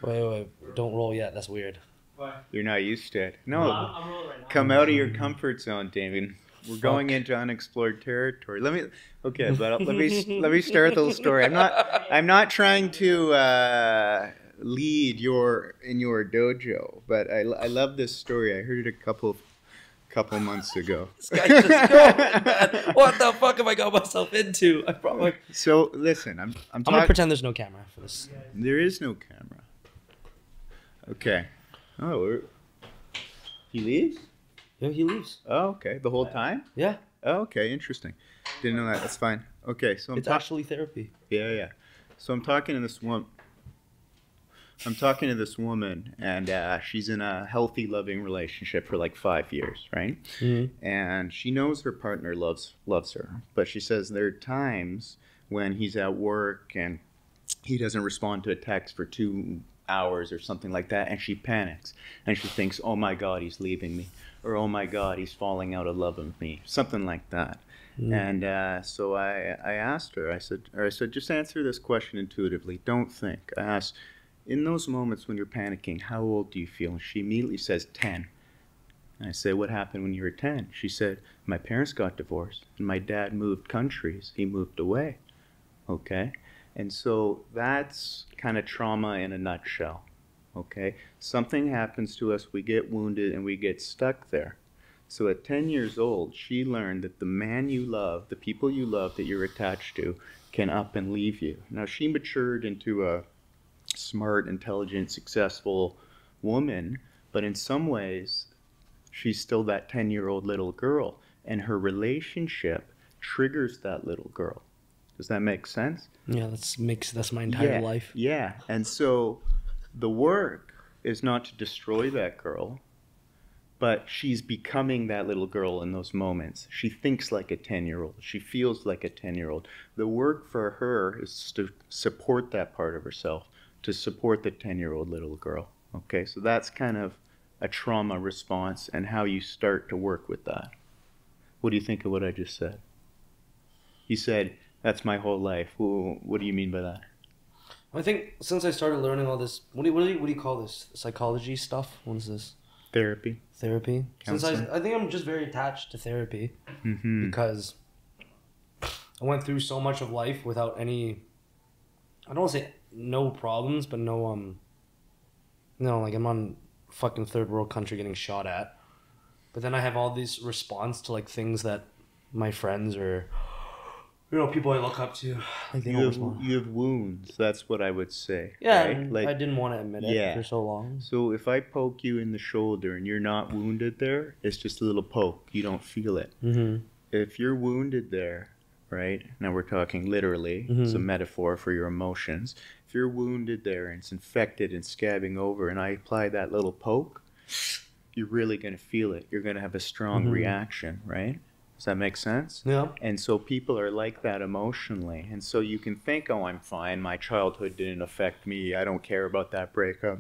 Wait. Don't roll yet. That's weird. You're not used to it. No, I'm rolling right now. come out of your comfort zone, David. We're going into unexplored territory. Let me start the story. I'm not trying to lead in your dojo, but I love this story. I heard it a couple months ago. This guy just going, man. What the fuck have I got myself into? I probably. So listen, I'm gonna pretend there's no camera for this. There is no camera. Okay. Oh, he leaves? Yeah, he leaves. Oh, okay. The whole time? Yeah. Oh, okay. Interesting. Didn't know that. That's fine. Okay, so It's actually therapy. Yeah. So I'm talking to this woman. And she's in a healthy, loving relationship for like 5 years, right? Mm-hmm. And she knows her partner loves her, but she says there are times when he's at work and he doesn't respond to a text for 2 hours or something like that, and she panics and she thinks, oh my god, he's leaving me, or oh my god, he's falling out of love with me, something like that. And so I asked her, I said just answer this question intuitively, don't think. I asked, in those moments when you're panicking, how old do you feel? And she immediately says 10. And I said, what happened when you were 10? She said, my parents got divorced and my dad moved countries, he moved away. Okay. And so that's kind of trauma in a nutshell, okay? Something happens to us, we get wounded, and we get stuck there. So at 10 years old, she learned that the man you love, the people you love that you're attached to, can up and leave you. Now, she matured into a smart, intelligent, successful woman, but in some ways, she's still that 10-year-old little girl, and her relationship triggers that little girl. Does that make sense? Yeah, that's my entire life. Yeah, and so the work is not to destroy that girl, but she's becoming that little girl in those moments. She thinks like a 10-year-old. She feels like a 10-year-old. The work for her is to support that part of herself, to support the 10-year-old little girl. Okay, so that's kind of a trauma response and how you start to work with that. What do you think of what I just said? You said, that's my whole life. What do you mean by that? I think since I started learning all this, what do you call this? Psychology stuff? What is this? Therapy. Therapy. Counseling. Since I think I'm just very attached to therapy Mm-hmm. because I went through so much of life without any, I don't want to say no problems, but no, like I'm on fucking third world country getting shot at. But then I have all this response to like things that my friends or people I look up to, like they don't respond. You have wounds. That's what I would say. Yeah, right? Like, I didn't want to admit it for so long. So if I poke you in the shoulder and you're not wounded there, it's just a little poke. You don't feel it. Mm-hmm. If you're wounded there, right? Now we're talking literally. Mm-hmm. It's a metaphor for your emotions. If you're wounded there and it's infected and scabbing over, and I apply that little poke, you're really going to feel it. You're going to have a strong reaction, right? Does that make sense? Yeah. And so people are like that emotionally. And so you can think, oh, I'm fine. My childhood didn't affect me. I don't care about that breakup.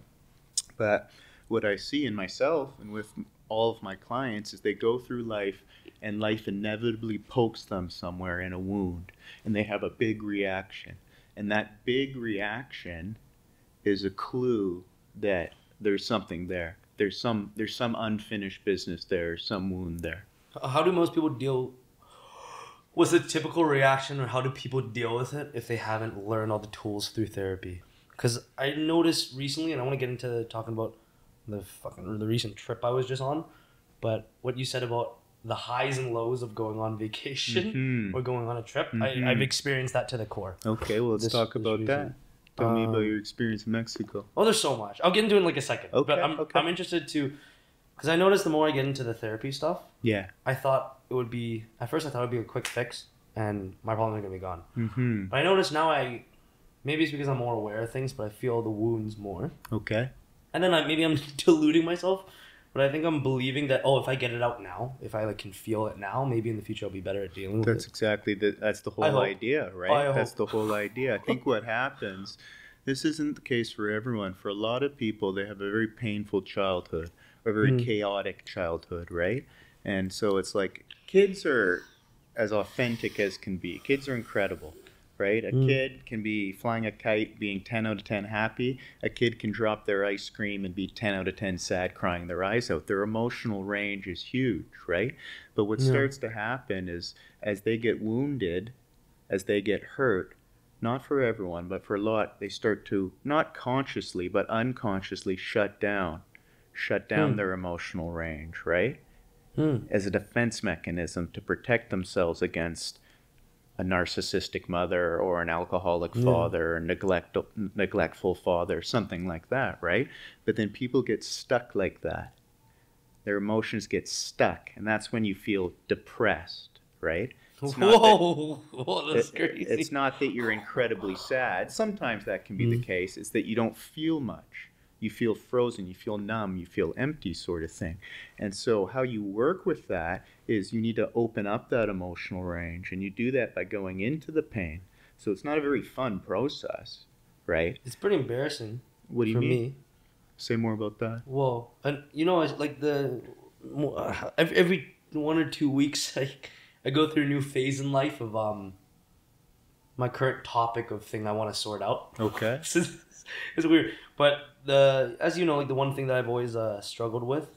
But what I see in myself and with all of my clients is they go through life and life inevitably pokes them somewhere in a wound. And they have a big reaction. And that big reaction is a clue that there's something there. There's some unfinished business there, some wound there. How do most people deal with the typical reaction, or how do people deal with it if they haven't learned all the tools through therapy? Because I noticed recently, and I want to get into talking about the recent trip I was just on, but what you said about the highs and lows of going on vacation or going on a trip, I've experienced that to the core. Okay, well, let's talk about that. Tell me about your experience in Mexico. Oh, there's so much. I'll get into it in like a second. Okay, but I'm interested to, because I noticed the more I get into the therapy stuff, Yeah. I thought it would be, at first I thought it would be a quick fix and my problems are going to be gone. Mm-hmm. But I notice now maybe it's because I'm more aware of things, but I feel the wounds more. Okay. And then maybe I'm deluding myself, but I think I'm believing that, if I get it out now, if I can feel it now, maybe in the future I'll be better at dealing with it. That's exactly that's the whole idea, right? That's the whole idea. I think what happens, this isn't the case for everyone. For a lot of people, they have a very painful childhood, or a very chaotic childhood, right? And so it's like kids are as authentic as can be. Kids are incredible. right? A kid can be flying a kite, being 10 out of 10 happy. A kid can drop their ice cream and be 10 out of 10 sad, crying their eyes out. Their emotional range is huge, right? But what starts to happen is as they get wounded, as they get hurt, not for everyone, but for a lot, they start to, not consciously, but unconsciously shut down their emotional range, right? As a defense mechanism to protect themselves against a narcissistic mother or an alcoholic father or neglectful father, something like that, right? But then people get stuck like that. Their emotions get stuck, and that's when you feel depressed, right? Whoa, that's crazy. It's not that you're incredibly sad. Sometimes that can be the case. It's that you don't feel much. You feel frozen, you feel numb, you feel empty, sort of thing. And so how you work with that is you need to open up that emotional range, and you do that by going into the pain. So it's not a very fun process, right? It's pretty embarrassing. What do you for mean? me. Say more about that. Well, and you know, like every 1 or 2 weeks, I go through a new phase in life of my current topic of thing I want to sort out. Okay. It's weird, but as you know, like the one thing that I've always struggled with,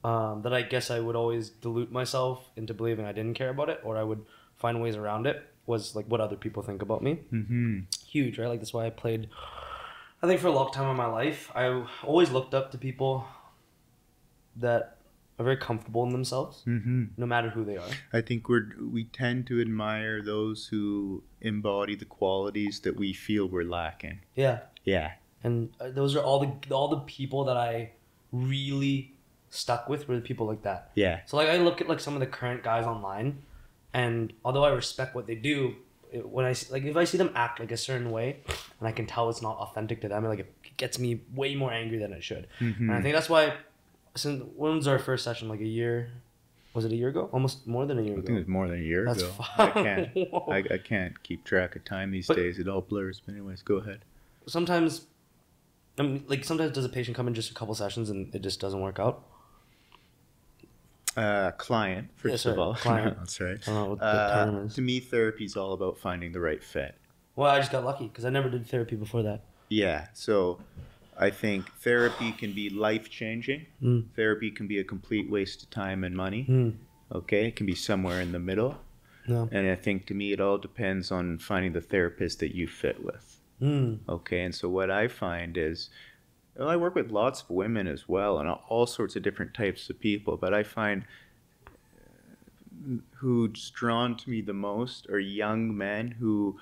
that I guess I would always delude myself into believing I didn't care about it, or I would find ways around it, was like what other people think about me. Huge, right? Like that's why I played. I think for a long time in my life, I always looked up to people that are very comfortable in themselves, no matter who they are. I think we tend to admire those who embody the qualities that we feel we're lacking. Yeah. Yeah. And those are all the people that I really stuck with were the people like that. Yeah. So like I look at like some of the current guys online, and although I respect what they do, when I like if I see them act like a certain way, and I can tell it's not authentic to them, like it gets me way more angry than it should. And I think that's why. Since when was our first session? Like a year? Was it a year ago? Almost more than a year ago. I think it was more than a year That's ago. fine. I can't keep track of time these days. It all blurs. But anyways, go ahead. Sometimes, I mean, like sometimes does a patient come in just a couple sessions and it just doesn't work out? Client, first of all. Client. That's right. I don't know what the term is. To me, therapy is all about finding the right fit. Well, I just got lucky because I never did therapy before that. Yeah. So I think therapy can be life-changing. Therapy can be a complete waste of time and money. Okay? It can be somewhere in the middle. No. And I think to me it all depends on finding the therapist that you fit with. Okay? And so what I find is, well, I work with lots of women as well and all sorts of different types of people, but I find who's drawn to me the most are young men who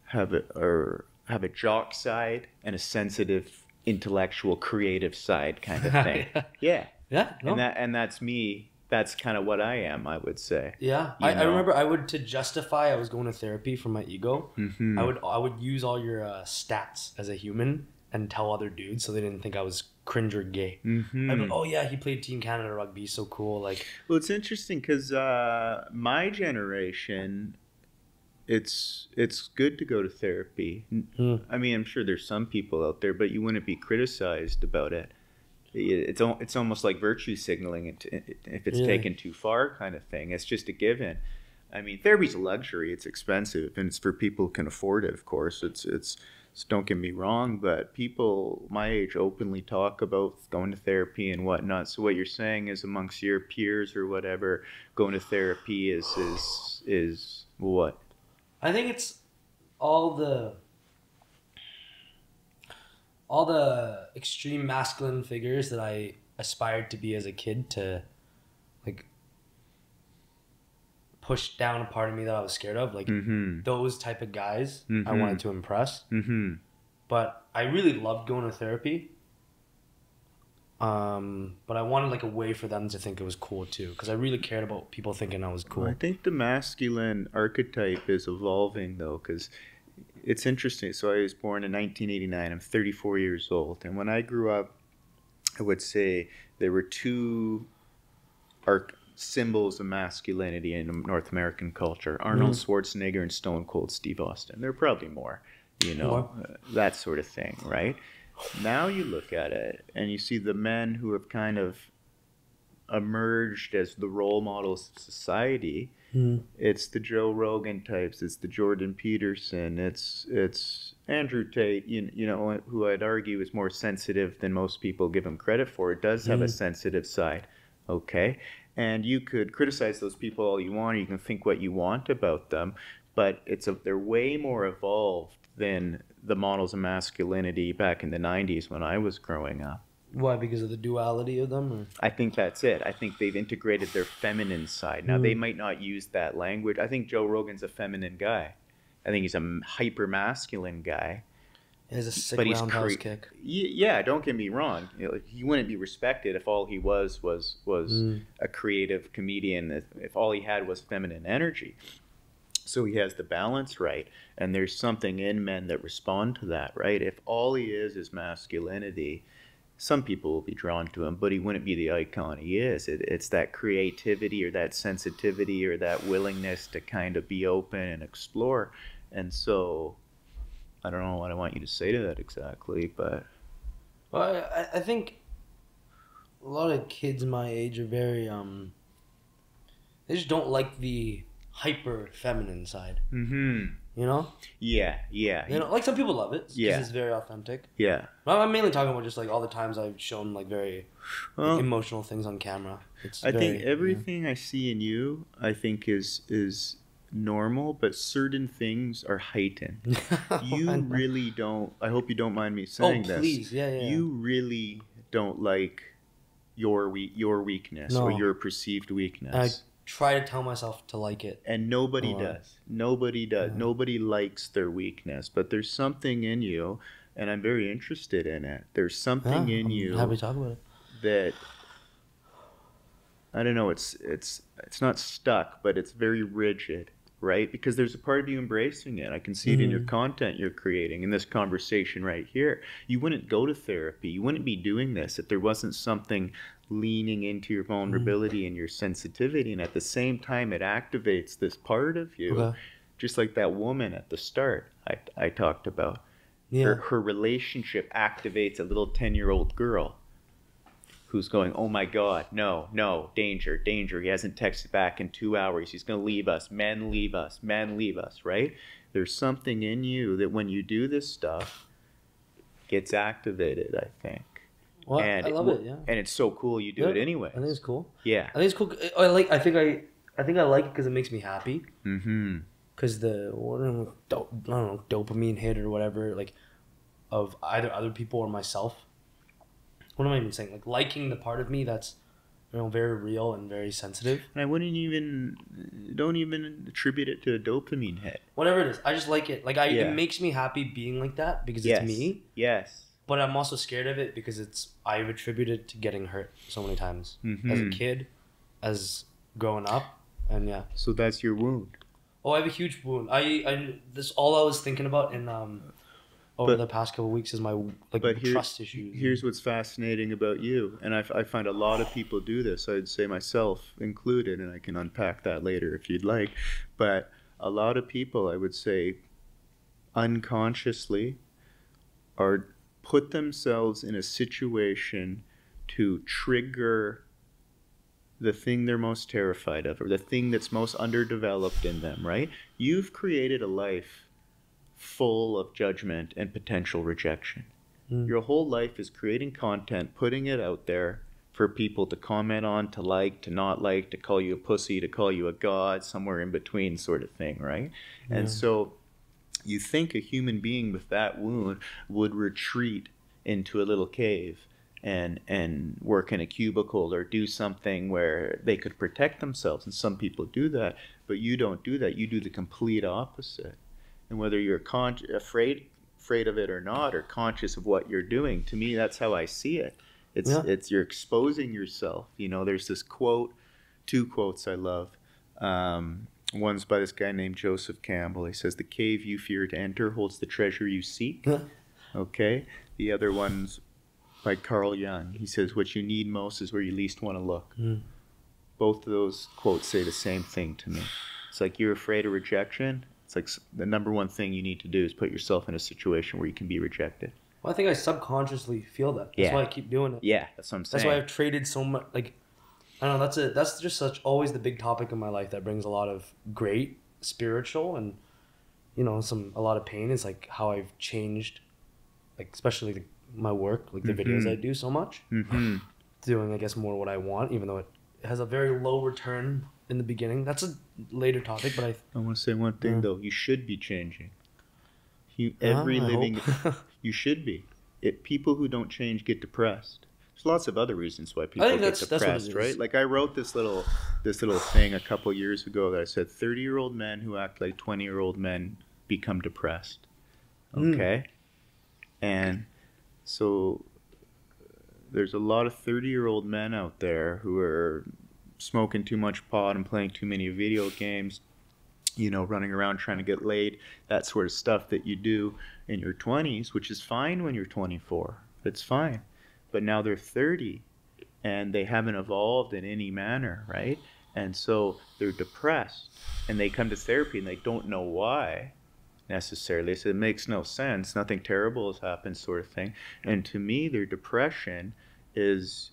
have a jock side and a sensitive, intellectual, creative side kind of thing. Yeah. Yeah. No. And that's me. That's kind of what I am, I would say. Yeah. I remember to justify I was going to therapy for my ego, I would use all your stats as a human and tell other dudes so they didn't think I was cringe or gay. I'd be like, oh yeah, he played Team Canada rugby, so cool. Like, well, it's interesting because my generation, it's good to go to therapy. I mean, I'm sure there's some people out there, but you wouldn't be criticized about it. It's almost like virtue signaling if it's taken too far, kind of thing. It's just a given. I mean, therapy's a luxury. It's expensive, and it's for people who can afford it. Of course, it's don't get me wrong, but people my age openly talk about going to therapy and whatnot. So what you're saying is, amongst your peers or whatever, going to therapy is what? I think it's all the extreme masculine figures that I aspired to be as a kid to, like, push down a part of me that I was scared of. Like, those type of guys I wanted to impress. But I really loved going to therapy. But I wanted like a way for them to think it was cool too, because I really cared about people thinking I was cool. Well, I think the masculine archetype is evolving though, because it's interesting. So I was born in 1989. I'm 34 years old, and when I grew up, I would say there were two symbols of masculinity in North American culture: Arnold Schwarzenegger and Stone Cold Steve Austin. There are probably more, that sort of thing, right? Now you look at it and you see the men who have kind of emerged as the role models of society. It's the Joe Rogan types. It's the Jordan Peterson. It's Andrew Tate. You know, who I'd argue is more sensitive than most people give him credit for. It does have a sensitive side, okay. And you could criticize those people all you want. Or you can think what you want about them, but they're way more evolved than the models of masculinity back in the '90s when I was growing up. Why? Because of the duality of them? Or? I think that's it. I think they've integrated their feminine side. Now, they might not use that language. I think Joe Rogan's a feminine guy. I think he's a hyper-masculine guy. He has a sick roundhouse kick. Yeah, don't get me wrong. You know, he wouldn't be respected if all he was a creative comedian, if all he had was feminine energy. So he has the balance right. And there's something in men that respond to that, right? If all he is masculinity, some people will be drawn to him, but he wouldn't be the icon he is. It's that creativity or that sensitivity or that willingness to kind of be open and explore. And so I don't know what I want you to say to that exactly, but... Well, I think a lot of kids my age are very... they just don't like the hyper feminine side. Mm-hmm. You know? Yeah. You know, like some people love it because it's very authentic. Yeah. I'm mainly talking about just like all the times I've shown like very emotional things on camera. I think everything I see in you, I think is normal, but certain things are heightened. You really don't. I hope you don't mind me saying this. Oh, please, yeah. You really don't like your weakness or your perceived weakness. Try to tell myself to like it. And nobody does. Nobody does. Yeah. Nobody likes their weakness. But there's something in you, and I'm very interested in it. There's something in you. Happy to talk about it. That, I don't know, it's not stuck, but it's very rigid, right? Because there's a part of you embracing it. I can see it in your content you're creating, in this conversation right here. You wouldn't go to therapy. You wouldn't be doing this if there wasn't something leaning into your vulnerability and your sensitivity, and at the same time it activates this part of you, just like that woman at the start I talked about. Her relationship activates a little 10-year-old girl who's going, oh my God, no, danger, he hasn't texted back in 2 hours, he's going to leave us, men leave us, right? There's something in you that when you do this stuff gets activated, I think. Well, and I love it, yeah. And it's so cool you do it anyway. I think it's cool. Yeah. I think it's cool. I think I like it because it makes me happy. Mm-hmm. Because the, I don't know, dopamine hit or whatever, like, of either other people or myself. What am I even saying? Like, liking the part of me that's, you know, very real and very sensitive. And I don't even attribute it to a dopamine hit. Whatever it is, I just like it. Like, it makes me happy being like that because it's me. Yes. But I'm also scared of it because I've attributed to getting hurt so many times as a kid, as growing up, and yeah. So that's your wound. Oh, I have a huge wound. This all I was thinking about in over the past couple of weeks is my trust issues. Here's what's fascinating about you, and I find a lot of people do this. I'd say myself included, and I can unpack that later if you'd like. But a lot of people, I would say, unconsciously, are put themselves in a situation to trigger the thing they're most terrified of, or the thing that's most underdeveloped in them, right? You've created a life full of judgment and potential rejection. Your whole life is creating content, putting it out there for people to comment on, to like, to not like, to call you a pussy, to call you a god, somewhere in between sort of thing, right? Yeah. And so you think a human being with that wound would retreat into a little cave and work in a cubicle or do something where they could protect themselves. And some people do that, but you don't do that. You do the complete opposite. And whether you're afraid of it or not, or conscious of what you're doing, to me, that's how I see it. It's you're exposing yourself. You know, there's this quote, two quotes I love. One's by this guy named Joseph Campbell. He says, "The cave you fear to enter holds the treasure you seek." Okay. The other one's by Carl Jung. He says, "What you need most is where you least want to look." Both of those quotes say the same thing to me. It's like you're afraid of rejection. It's like the number one thing you need to do is put yourself in a situation where you can be rejected. Well, I think I subconsciously feel that. That's why I keep doing it. Yeah, that's what I'm saying. That's why I've traded so much. Like, I don't know. That's it. That's just such always the big topic in my life that brings a lot of great spiritual and a lot of pain. Is like how I've changed, like especially my work, like the videos I do so much, doing I guess more what I want, even though it has a very low return in the beginning. That's a later topic, but I want to say one thing though. You should be changing. You you should be. People who don't change get depressed. There's lots of other reasons why people get depressed, right? Like I wrote this little thing a couple years ago that I said 30-year-old men who act like 20-year-old men become depressed. Okay? And so there's a lot of 30-year-old men out there who are smoking too much pot and playing too many video games, running around trying to get laid, that sort of stuff that you do in your 20s, which is fine when you're 24. It's fine. But now they're 30 and they haven't evolved in any manner, right? And so they're depressed and they come to therapy and they don't know why necessarily. So it makes no sense. Nothing terrible has happened, sort of thing. And to me, their depression is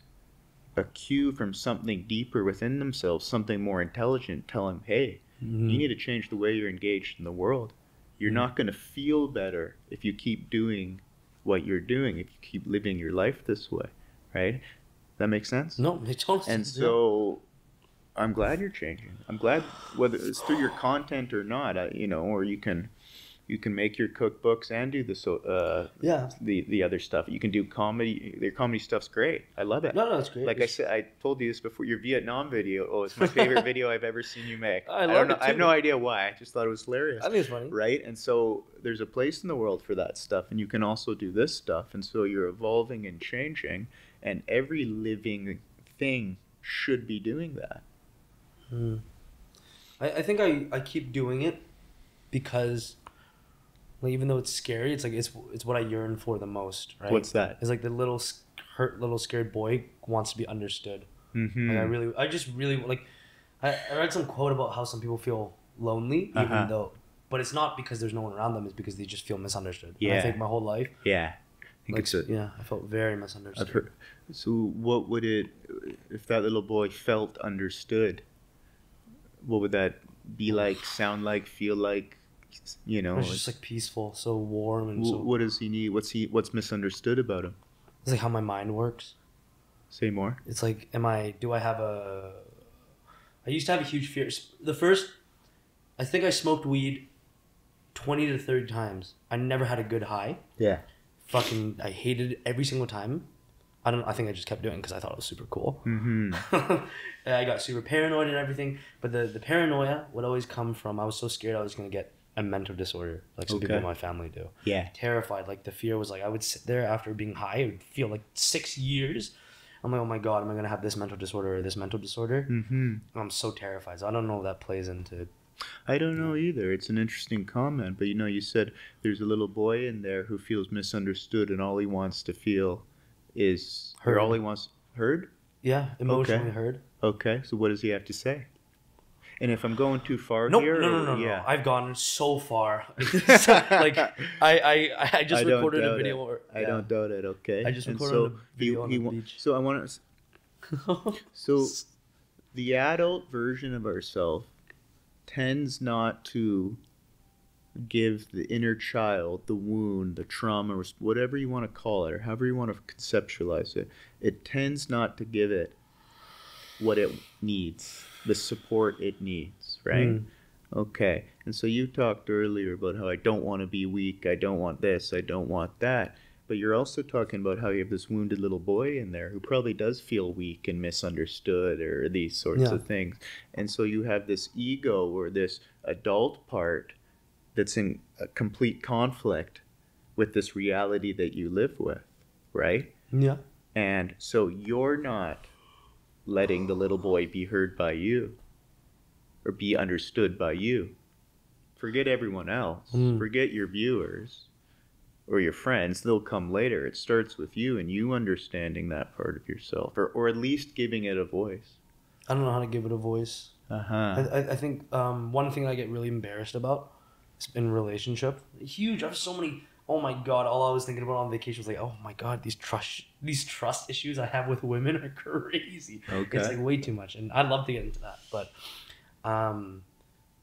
a cue from something deeper within themselves, something more intelligent, telling them, hey, you need to change the way you're engaged in the world. You're not going to feel better if you keep doing what you're doing, if you keep living your life this way, right? That makes sense? No, it totally sense. And so I'm glad you're changing. I'm glad, whether it's through your content or not, or you can make your cookbooks and do the other stuff. You can do comedy. Their comedy stuff's great. I love it. No, it's great. Like I said, I told you this before. Your Vietnam video, it's my favorite video I've ever seen you make. I love it too. I have no idea why. I just thought it was hilarious. I think it's funny. Right? And so there's a place in the world for that stuff, and you can also do this stuff. And so you're evolving and changing, and every living thing should be doing that. I think I keep doing it because, like, even though it's scary, it's like it's what I yearn for the most, right? What's that? It's like the little scared boy wants to be understood. Like I just really like. I read some quote about how some people feel lonely, even though, but it's not because there's no one around them. It's because they just feel misunderstood. Yeah. And I think my whole life. Yeah. I felt very misunderstood. I've heard. So what would it, if that little boy felt understood? What would that be like? Sound like? Feel like? It's just like peaceful, so warm, and so. What does he need? What's misunderstood about him? It's like how my mind works. Say more. It's like, I used to have a huge fear. I think I smoked weed 20 to 30 times. I never had a good high. Yeah. I hated it every single time. I think I just kept doing it because I thought it was super cool. I got super paranoid and everything. But the paranoia would always come from, I was so scared I was going to get a mental disorder, like some people in my family do. Yeah. Terrified. Like the fear was like, I would sit there after being high, it would feel like 6 years. I'm like, oh my God, am I going to have this mental disorder or this mental disorder? I'm so terrified. So I don't know if that plays into. I don't know either. It's an interesting comment. But you said there's a little boy in there who feels misunderstood and all he wants to feel is heard. Or all he wants heard? Yeah, emotionally heard. Okay, so what does he have to say? And if I'm going too far No, I've gone so far. Like I just recorded a video. I don't doubt it. Okay. I just recorded a video on the beach. So I want to. So the adult version of ourselves tends not to give the inner child, the wound, the trauma, whatever you want to call it, or however you want to conceptualize it. It tends not to give it what it needs, the support it needs, right? Okay. And so you talked earlier about how I don't want to be weak, I don't want this, I don't want that. But you're also talking about how you have this wounded little boy in there who probably does feel weak and misunderstood or these sorts of things. And so you have this ego or this adult part that's in a complete conflict with this reality that you live with, right? Yeah. And so you're not letting the little boy be heard by you or be understood by you. Forget everyone else. Forget your viewers or your friends. They'll come later. It starts with you and you understanding that part of yourself or at least giving it a voice. I don't know how to give it a voice. I think one thing I get really embarrassed about is in relationship. I have so many oh my god, all I was thinking about on vacation was like, oh my god, these trust issues I have with women are crazy. Okay. It's like way too much, and I'd love to get into that. But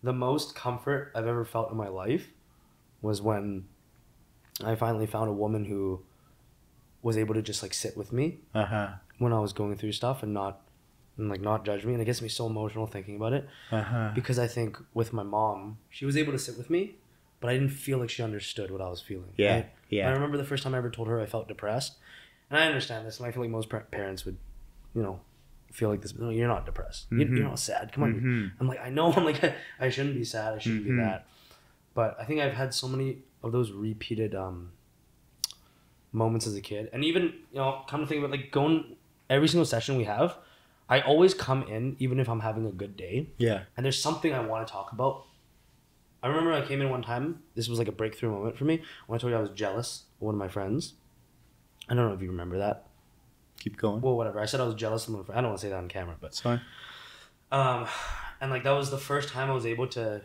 the most comfort I've ever felt in my life was when I finally found a woman who was able to just like sit with me when I was going through stuff and not judge me. And it gets me so emotional thinking about it because I think with my mom, she was able to sit with me, but I didn't feel like she understood what I was feeling. Yeah, right? yeah. I remember the first time I ever told her I felt depressed, and I understand this, and I feel like most parents would, feel like this. No, you're not depressed. You're not sad. Come on. I'm like, I know. I'm like, I shouldn't be sad. I shouldn't be that. But I think I've had so many of those repeated moments as a kid, and even come to think about like going every single session we have, I always come in even if I'm having a good day. Yeah. And there's something I want to talk about. I remember I came in one time. This was like a breakthrough moment for me when I told you I was jealous of one of my friends. I don't know if you remember that. Keep going. Well, whatever. I said I was jealous of one of my friends. I don't want to say that on camera, but It's fine. and like that was the first time I was able to,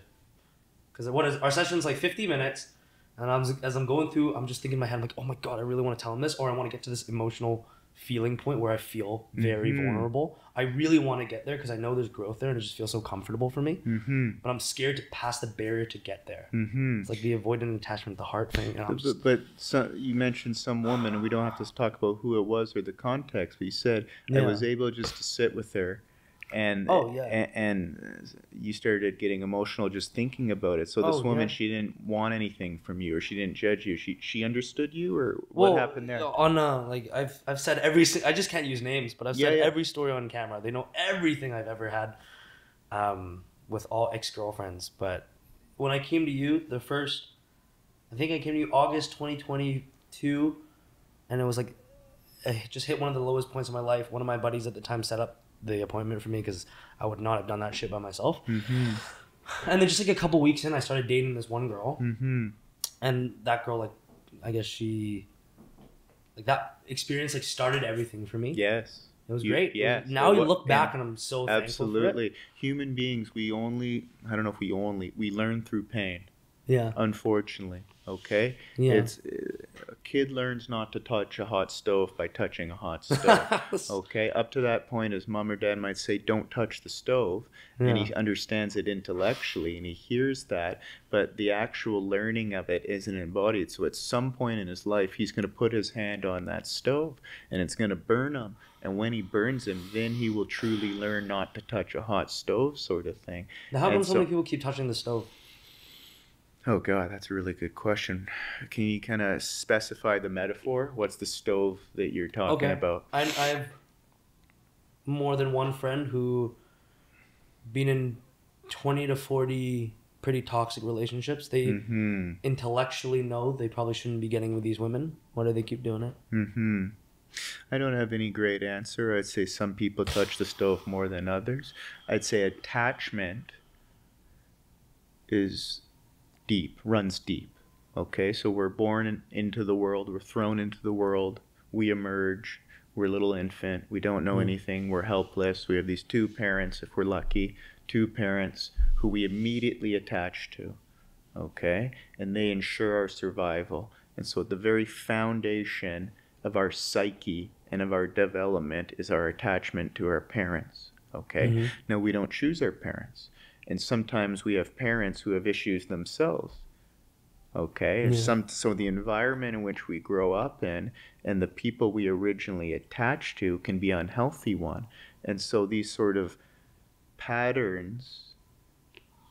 because our session's like 50 minutes, and as I'm going through, I'm just thinking in my head, I'm like, oh my god, I really want to tell him this, or I want to get to this emotional feeling point where I feel very vulnerable. I really want to get there because I know there's growth there, and it just feels so comfortable for me. But I'm scared to pass the barrier to get there. It's like the avoidant attachment, the heart thing. But you mentioned some woman, and we don't have to talk about who it was or the context. But you said I was able just to sit with her, and and you started getting emotional just thinking about it. So this woman, she didn't want anything from you, or she didn't judge you. She understood you, or what happened there? On like I've said I just can't use names, but I've said every story on camera. They know everything I've ever had with all ex-girlfriends. But when I came to you, I think I came to you August 2022, and it was like I just hit one of the lowest points of my life. One of my buddies at the time set up the appointment for me because I would not have done that shit by myself. And then just like a couple weeks in, I started dating this one girl, and that girl, like, I guess she, like, that experience like started everything for me. Yes, it was great. Yes. Now you look back and I'm so thankful absolutely. for it. Human beings, we learn through pain. Yeah. Unfortunately. Okay. Yeah. It's a kid learns not to touch a hot stove by touching a hot stove. Okay. Up to that point, as mom or dad might say, don't touch the stove, and he understands it intellectually and he hears that, but the actual learning of it isn't embodied. So at some point in his life, he's going to put his hand on that stove, and it's going to burn him. And when he burns him, then he will truly learn not to touch a hot stove, sort of thing. Now, how come so many people keep touching the stove? Oh, God, that's a really good question. Can you kind of specify the metaphor? What's the stove that you're talking about? I have more than one friend who been in 20 to 40 pretty toxic relationships. They intellectually know they probably shouldn't be getting with these women. Why do they keep doing it? I don't have any great answer. I'd say some people touch the stove more than others. I'd say attachment is deep, runs deep. Okay, so we're born into the world, we're thrown into the world, we emerge, we're a little infant, we don't know anything, we're helpless. We have these two parents, if we're lucky, two parents who we immediately attach to. Okay, and they ensure our survival. And so at the very foundation of our psyche and of our development is our attachment to our parents. Okay, now we don't choose our parents. And sometimes we have parents who have issues themselves. Okay, so the environment in which we grow up in and the people we originally attach to can be an unhealthy one. And so these sort of patterns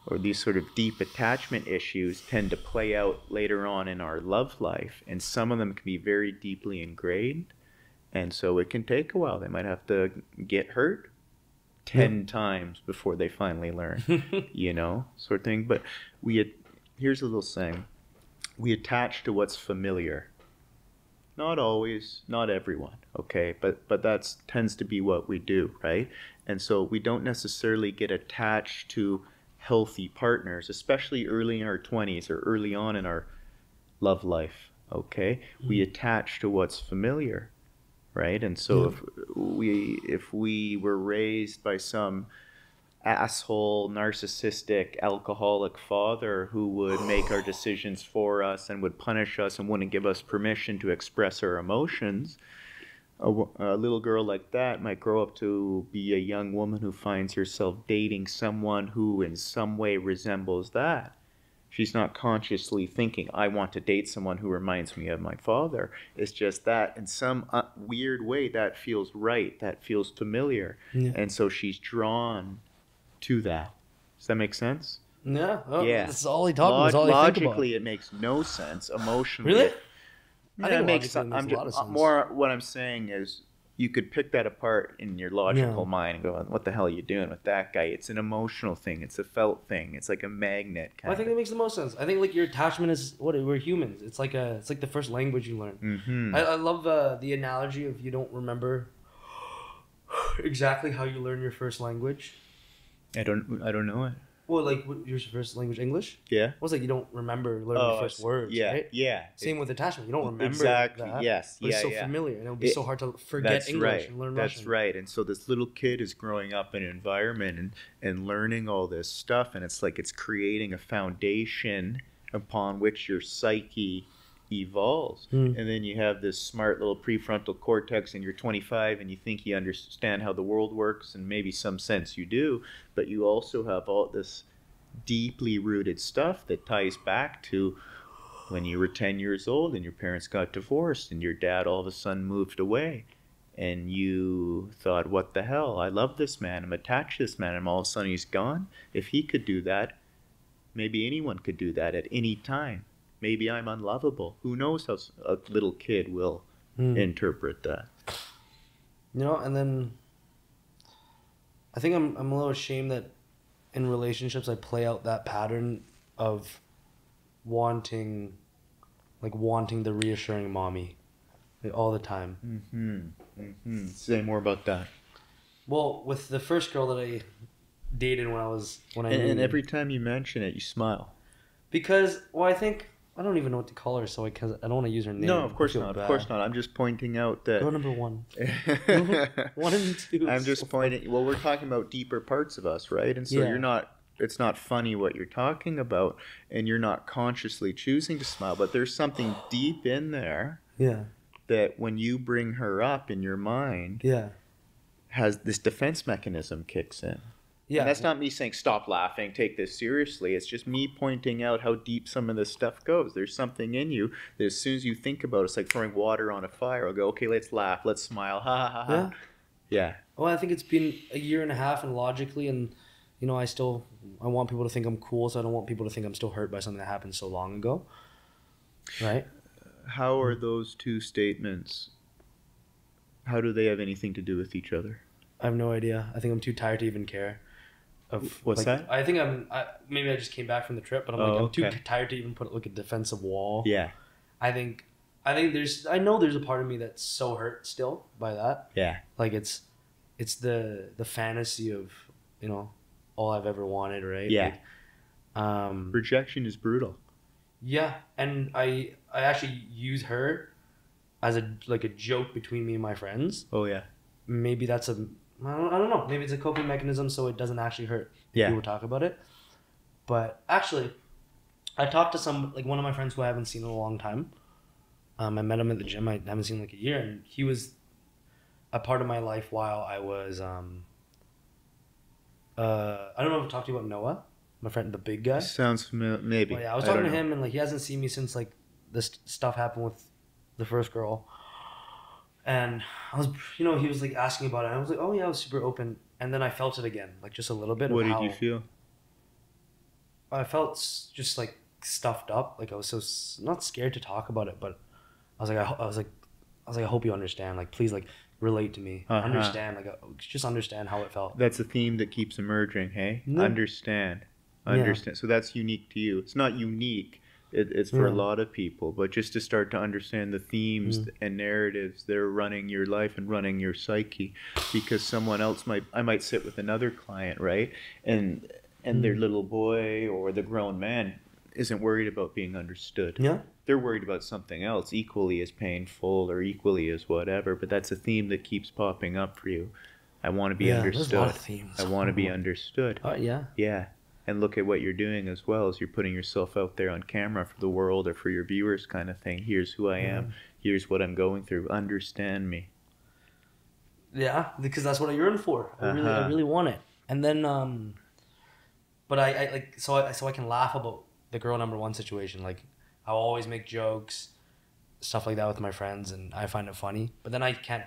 or these sort of deep attachment issues tend to play out later on in our love life. And some of them can be very deeply ingrained. And so it can take a while. They might have to get hurt 10 times before they finally learn, sort of thing. But here's a little saying. We attach to what's familiar. Not always, not everyone, okay? But that tends to be what we do, right? And so we don't necessarily get attached to healthy partners, especially early in our 20s or early on in our love life, okay? We attach to what's familiar. Right, and so if we were raised by some asshole, narcissistic, alcoholic father who would make our decisions for us and would punish us and wouldn't give us permission to express our emotions. A little girl like that might grow up to be a young woman who finds herself dating someone who in some way resembles that. She's not consciously thinking, I want to date someone who reminds me of my father. It's just that in some weird way that feels right, that feels familiar. Yeah. And so she's drawn to that. Does that make sense? Yeah. Oh, Yeah. That's all he talks about. That's all he thinks about. Logically, it makes no sense. Emotionally, Really? yeah, I think it makes. logically it makes a lot of sense. More. What I'm saying is, you could pick that apart in your logical mind and go, "What the hell are you doing with that guy?" It's an emotional thing. It's a felt thing. It's like a magnet kind I think of. that makes the most sense. I think like your attachment is what we're humans. It's like the first language you learn. Mm-hmm. I love the analogy of you don't remember exactly how you learn your first language. I don't know it. Well, like your first language, English. Yeah. Well, it's like you don't remember learning your first words. Yeah. Right? Yeah. Same with attachment. You don't remember Exactly. that. Yes. But Yeah. it's so yeah. familiar, and it would be so hard to forget That's English right. and learn That's Russian. right. And so this little kid is growing up in an environment and learning all this stuff, and it's like it's creating a foundation upon which your psyche evolves. And then you have this smart little prefrontal cortex, and you're 25, and you think you understand how the world works, and maybe some sense you do, but you also have all this deeply rooted stuff that ties back to when you were 10 years old and your parents got divorced and your dad all of a sudden moved away and you thought, what the hell, I love this man, I'm attached to this man, and all of a sudden he's gone. If he could do that, maybe anyone could do that at any time. Maybe I'm unlovable. Who knows how a little kid will interpret that. You know, and then I think I'm a little ashamed that in relationships I play out that pattern of wanting the reassuring mommy, like, all the time. Say more about that. Well, with the first girl that I dated and every time you mention it, you smile. Because I don't even know what to call her, so I don't want to use her name. No, of course not. Of course not. I'm just pointing out that. Girl number 1. 1 and 2. I'm just pointing. Well, we're talking about deeper parts of us, right? And so you're not. It's not funny what you're talking about, and you're not consciously choosing to smile. But there's something deep in there. Yeah. That when you bring her up in your mind. Yeah. Has this defense mechanism kicks in. Yeah. And that's not me saying stop laughing, take this seriously. It's just me pointing out how deep some of this stuff goes. There's something in you that as soon as you think about it, it's like throwing water on a fire. I'll go, okay, let's laugh, let's smile, ha ha ha ha. Yeah. Well, I think it's been a year and a half, and logically, and you know, I want people to think I'm cool, so I don't want people to think I'm still hurt by something that happened so long ago. Right? How are those two statements, how do they have anything to do with each other? I have no idea. I think I'm too tired to even care. What's that? I think maybe I just came back from the trip, but I'm too tired to even put like a defensive wall. Yeah. I know there's a part of me that's so hurt still by that. Yeah. Like it's the fantasy of, you know, all I've ever wanted, right? Yeah. Like, rejection is brutal. Yeah, and I actually use her as a joke between me and my friends. Oh yeah. Maybe that's I don't know. Maybe it's a coping mechanism so it doesn't actually hurt if people talk about it. But actually, I talked to one of my friends who I haven't seen in a long time. I met him at the gym. I haven't seen in like a year, and he was a part of my life while I was I don't know if I talked to you about Noah, my friend, the big guy. Sounds familiar, maybe. Well, yeah, I was talking to him, and like he hasn't seen me since like this stuff happened with the first girl. And I was, you know, he was like asking about it. And I was like, oh yeah, I was super open. And then I felt it again, like just a little bit. What did you feel? I felt just like stuffed up. Like I was so not scared to talk about it, but I was like, I hope you understand. Like, please, like, relate to me. Understand. Like, just understand how it felt. That's a theme that keeps emerging. Hey, Yeah. Understand. Yeah. So that's unique to you. It's not unique. It's for a lot of people, but just to start to understand the themes and narratives that are running your life and running your psyche, because someone else I might sit with another client, right, and their little boy or the grown man isn't worried about being understood. Yeah. They're worried about something else equally as painful or equally as whatever, but that's a theme that keeps popping up for you. I want to be Yeah, there's a lot understood. of themes. I want to be understood. Oh yeah. Yeah. And look at what you're doing as well as you're putting yourself out there on camera for the world or for your viewers kind of thing. Here's who I am. Here's what I'm going through. Understand me. Yeah, because that's what I yearn for. I really want it. And then, but I like so I can laugh about the girl number one situation. Like, I'll always make jokes, stuff like that with my friends, and I find it funny. But then I can't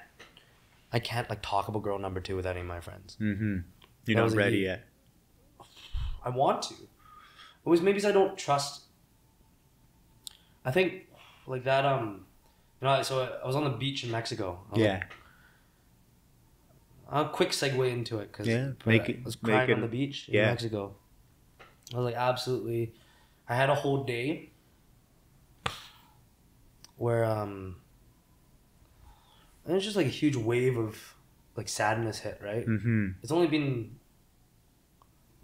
like talk about girl number two with any of my friends. Mm-hmm. You're not ready yet. I want to. It was maybe because I don't trust. I think like that. So I was on the beach in Mexico. Yeah. A quick segue into it because Yeah, I was crying on the beach in Mexico. I was like, absolutely. I had a whole day where and it's just like a huge wave of like sadness hit, right? Mm-hmm. It's only been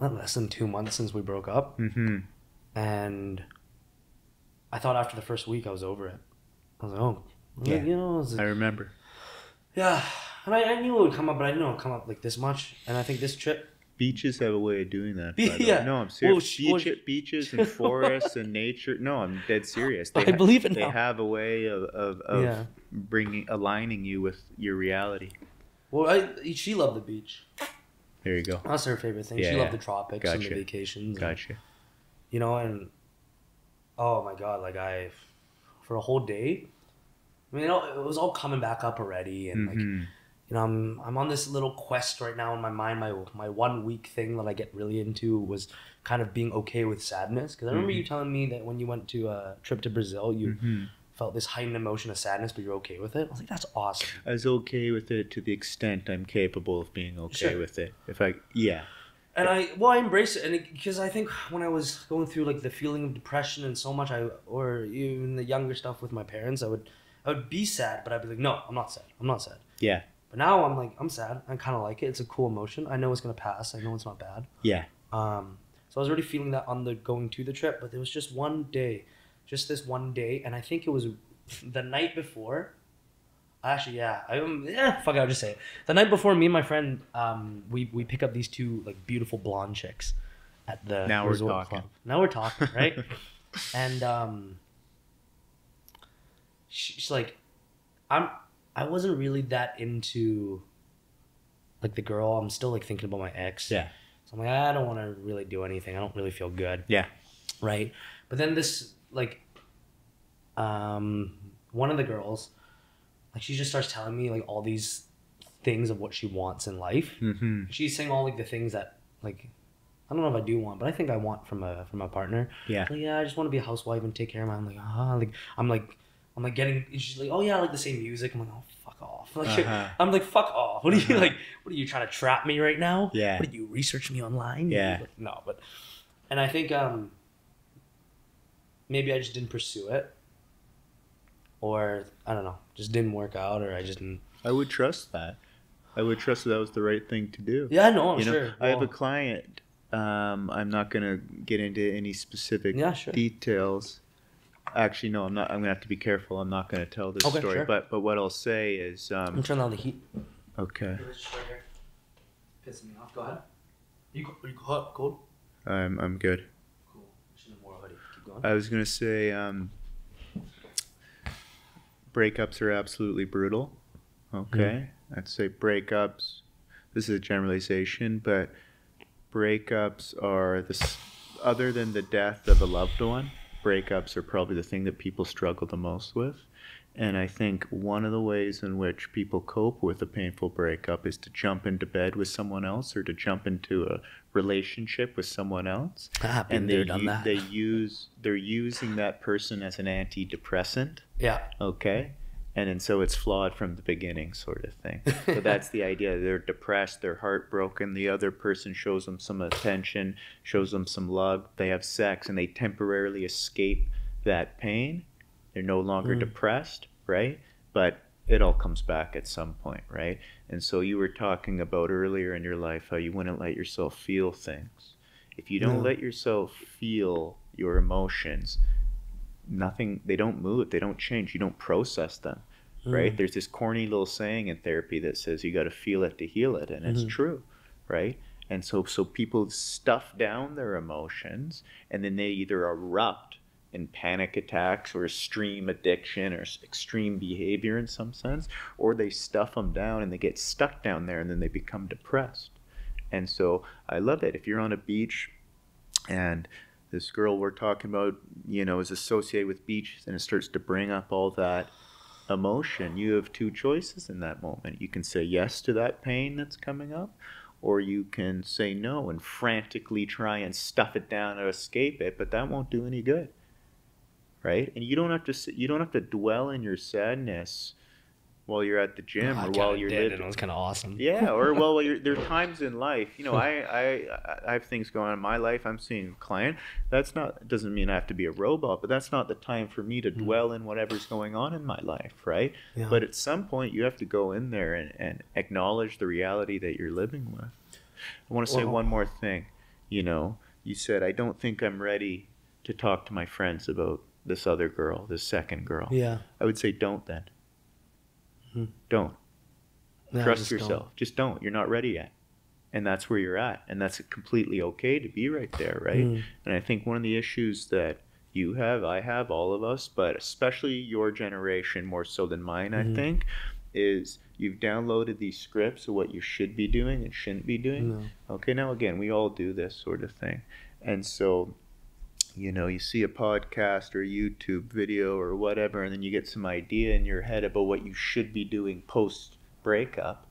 not less than 2 months since we broke up, and I thought after the first week I was over it. I was like, oh, yeah, you know, I remember. Yeah. And I knew it would come up, but I didn't know it would come up like this much. And I think this trip... Beaches have a way of doing that. Yeah. No, I'm serious. Beaches and forests and nature. No, I'm dead serious. I believe it now. They have a way of aligning you with your reality. Well, she loved the beach. There you go. That's her favorite thing. She loved the tropics and the vacations. Gotcha. You know, and... Oh, my God. Like, for a whole day... I mean, it was all coming back up already. And, like... You know, I'm on this little quest right now in my mind. My 1 week thing that I get really into was kind of being okay with sadness. Because I remember you telling me that when you went to a trip to Brazil, you felt this heightened emotion of sadness, but you're okay with it. I was like, that's awesome. I was okay with it to the extent I'm capable of being okay with it. And I embrace it, and because I think when I was going through like the feeling of depression and so much, or even the younger stuff with my parents, I would be sad, but I'd be like, no, I'm not sad. Yeah. But now I'm like, I'm sad. I kind of like it. It's a cool emotion. I know it's going to pass. I know it's not bad. Yeah. So I was already feeling that on the going to the trip, but there was just this one day. And I think it was the night before. Actually, yeah. I'll just say it. The night before, me and my friend, we pick up these two like beautiful blonde chicks at the resort club. Now we're talking, right? And she's like, I wasn't really that into like the girl. I'm still like thinking about my ex. Yeah. So I'm like, I don't want to really do anything. I don't really feel good. Yeah. Right. But then this like, one of the girls, like she just starts telling me like all these things of what she wants in life. She's saying all like the things that like, I don't know if I do want, but I think I want from a partner. Yeah. Like, yeah, I just want to be a housewife and take care of my. I'm like getting. She's like, oh yeah, I like the same music. I'm like, oh fuck off. Like, I'm like, fuck off. What are you like? What are you trying to trap me right now? Yeah. What did you research me online? Yeah. Like, no, but, and I think maybe I just didn't pursue it, or I don't know, just didn't work out, or I just didn't. I would trust that. I would trust that was the right thing to do. Yeah, no, I'm sure. I have a client. I'm not gonna get into any specific details. Actually, no, I'm not. I'm gonna have to be careful. I'm not gonna tell this story. Sure. But what I'll say is, I'm turning on the heat. Okay. Pissing me off. Go ahead. Are you cold? I'm good. Cool. Shouldn't have wore a hoodie. Keep going. I was gonna say, breakups are absolutely brutal. Okay. I'd say breakups. This is a generalization, but breakups are other than the death of a loved one. Breakups are probably the thing that people struggle the most with. And I think one of the ways in which people cope with a painful breakup is to jump into bed with someone else or to jump into a relationship with someone else. And they're using that person as an antidepressant. Yeah. Okay. And so it's flawed from the beginning, sort of thing. So that's the idea. They're depressed, they're heartbroken. The other person shows them some attention, shows them some love. They have sex, and they temporarily escape that pain. They're no longer depressed, right? But it all comes back at some point, right? And so you were talking about earlier in your life how you wouldn't let yourself feel things. If you don't let yourself feel your emotions, they don't move, they don't change, you don't process them, right? There's this corny little saying in therapy that says you got to feel it to heal it, and it's true, right? And so people stuff down their emotions, and then they either erupt in panic attacks or extreme addiction or extreme behavior in some sense, or they stuff them down and they get stuck down there and then they become depressed. And so I love that. If you're on a beach and this girl we're talking about, is associated with beaches and it starts to bring up all that emotion, you have two choices in that moment. You can say yes to that pain that's coming up, or you can say no and frantically try and stuff it down or escape it, but that won't do any good, right? And you don't have to dwell in your sadness while you're at the gym or while you're living. It was kind of awesome. Yeah, or while there are times in life, I have things going on in my life. I'm seeing a client. Doesn't mean I have to be a robot, but that's not the time for me to dwell in whatever's going on in my life, right? Yeah. But at some point, you have to go in there and acknowledge the reality that you're living with. I want to say one more thing. You said, I don't think I'm ready to talk to my friends about this other girl, this second girl. Yeah. I would say don't then. Don't. No, Trust yourself. Just don't. You're not ready yet. And that's where you're at. And that's completely okay to be right there, right? And I think one of the issues that you have, I have, all of us, but especially your generation more so than mine, I think, is you've downloaded these scripts of what you should be doing and shouldn't be doing. No. Okay, now again, we all do this sort of thing. And so, you see a podcast or a YouTube video or whatever, and then you get some idea in your head about what you should be doing post-breakup.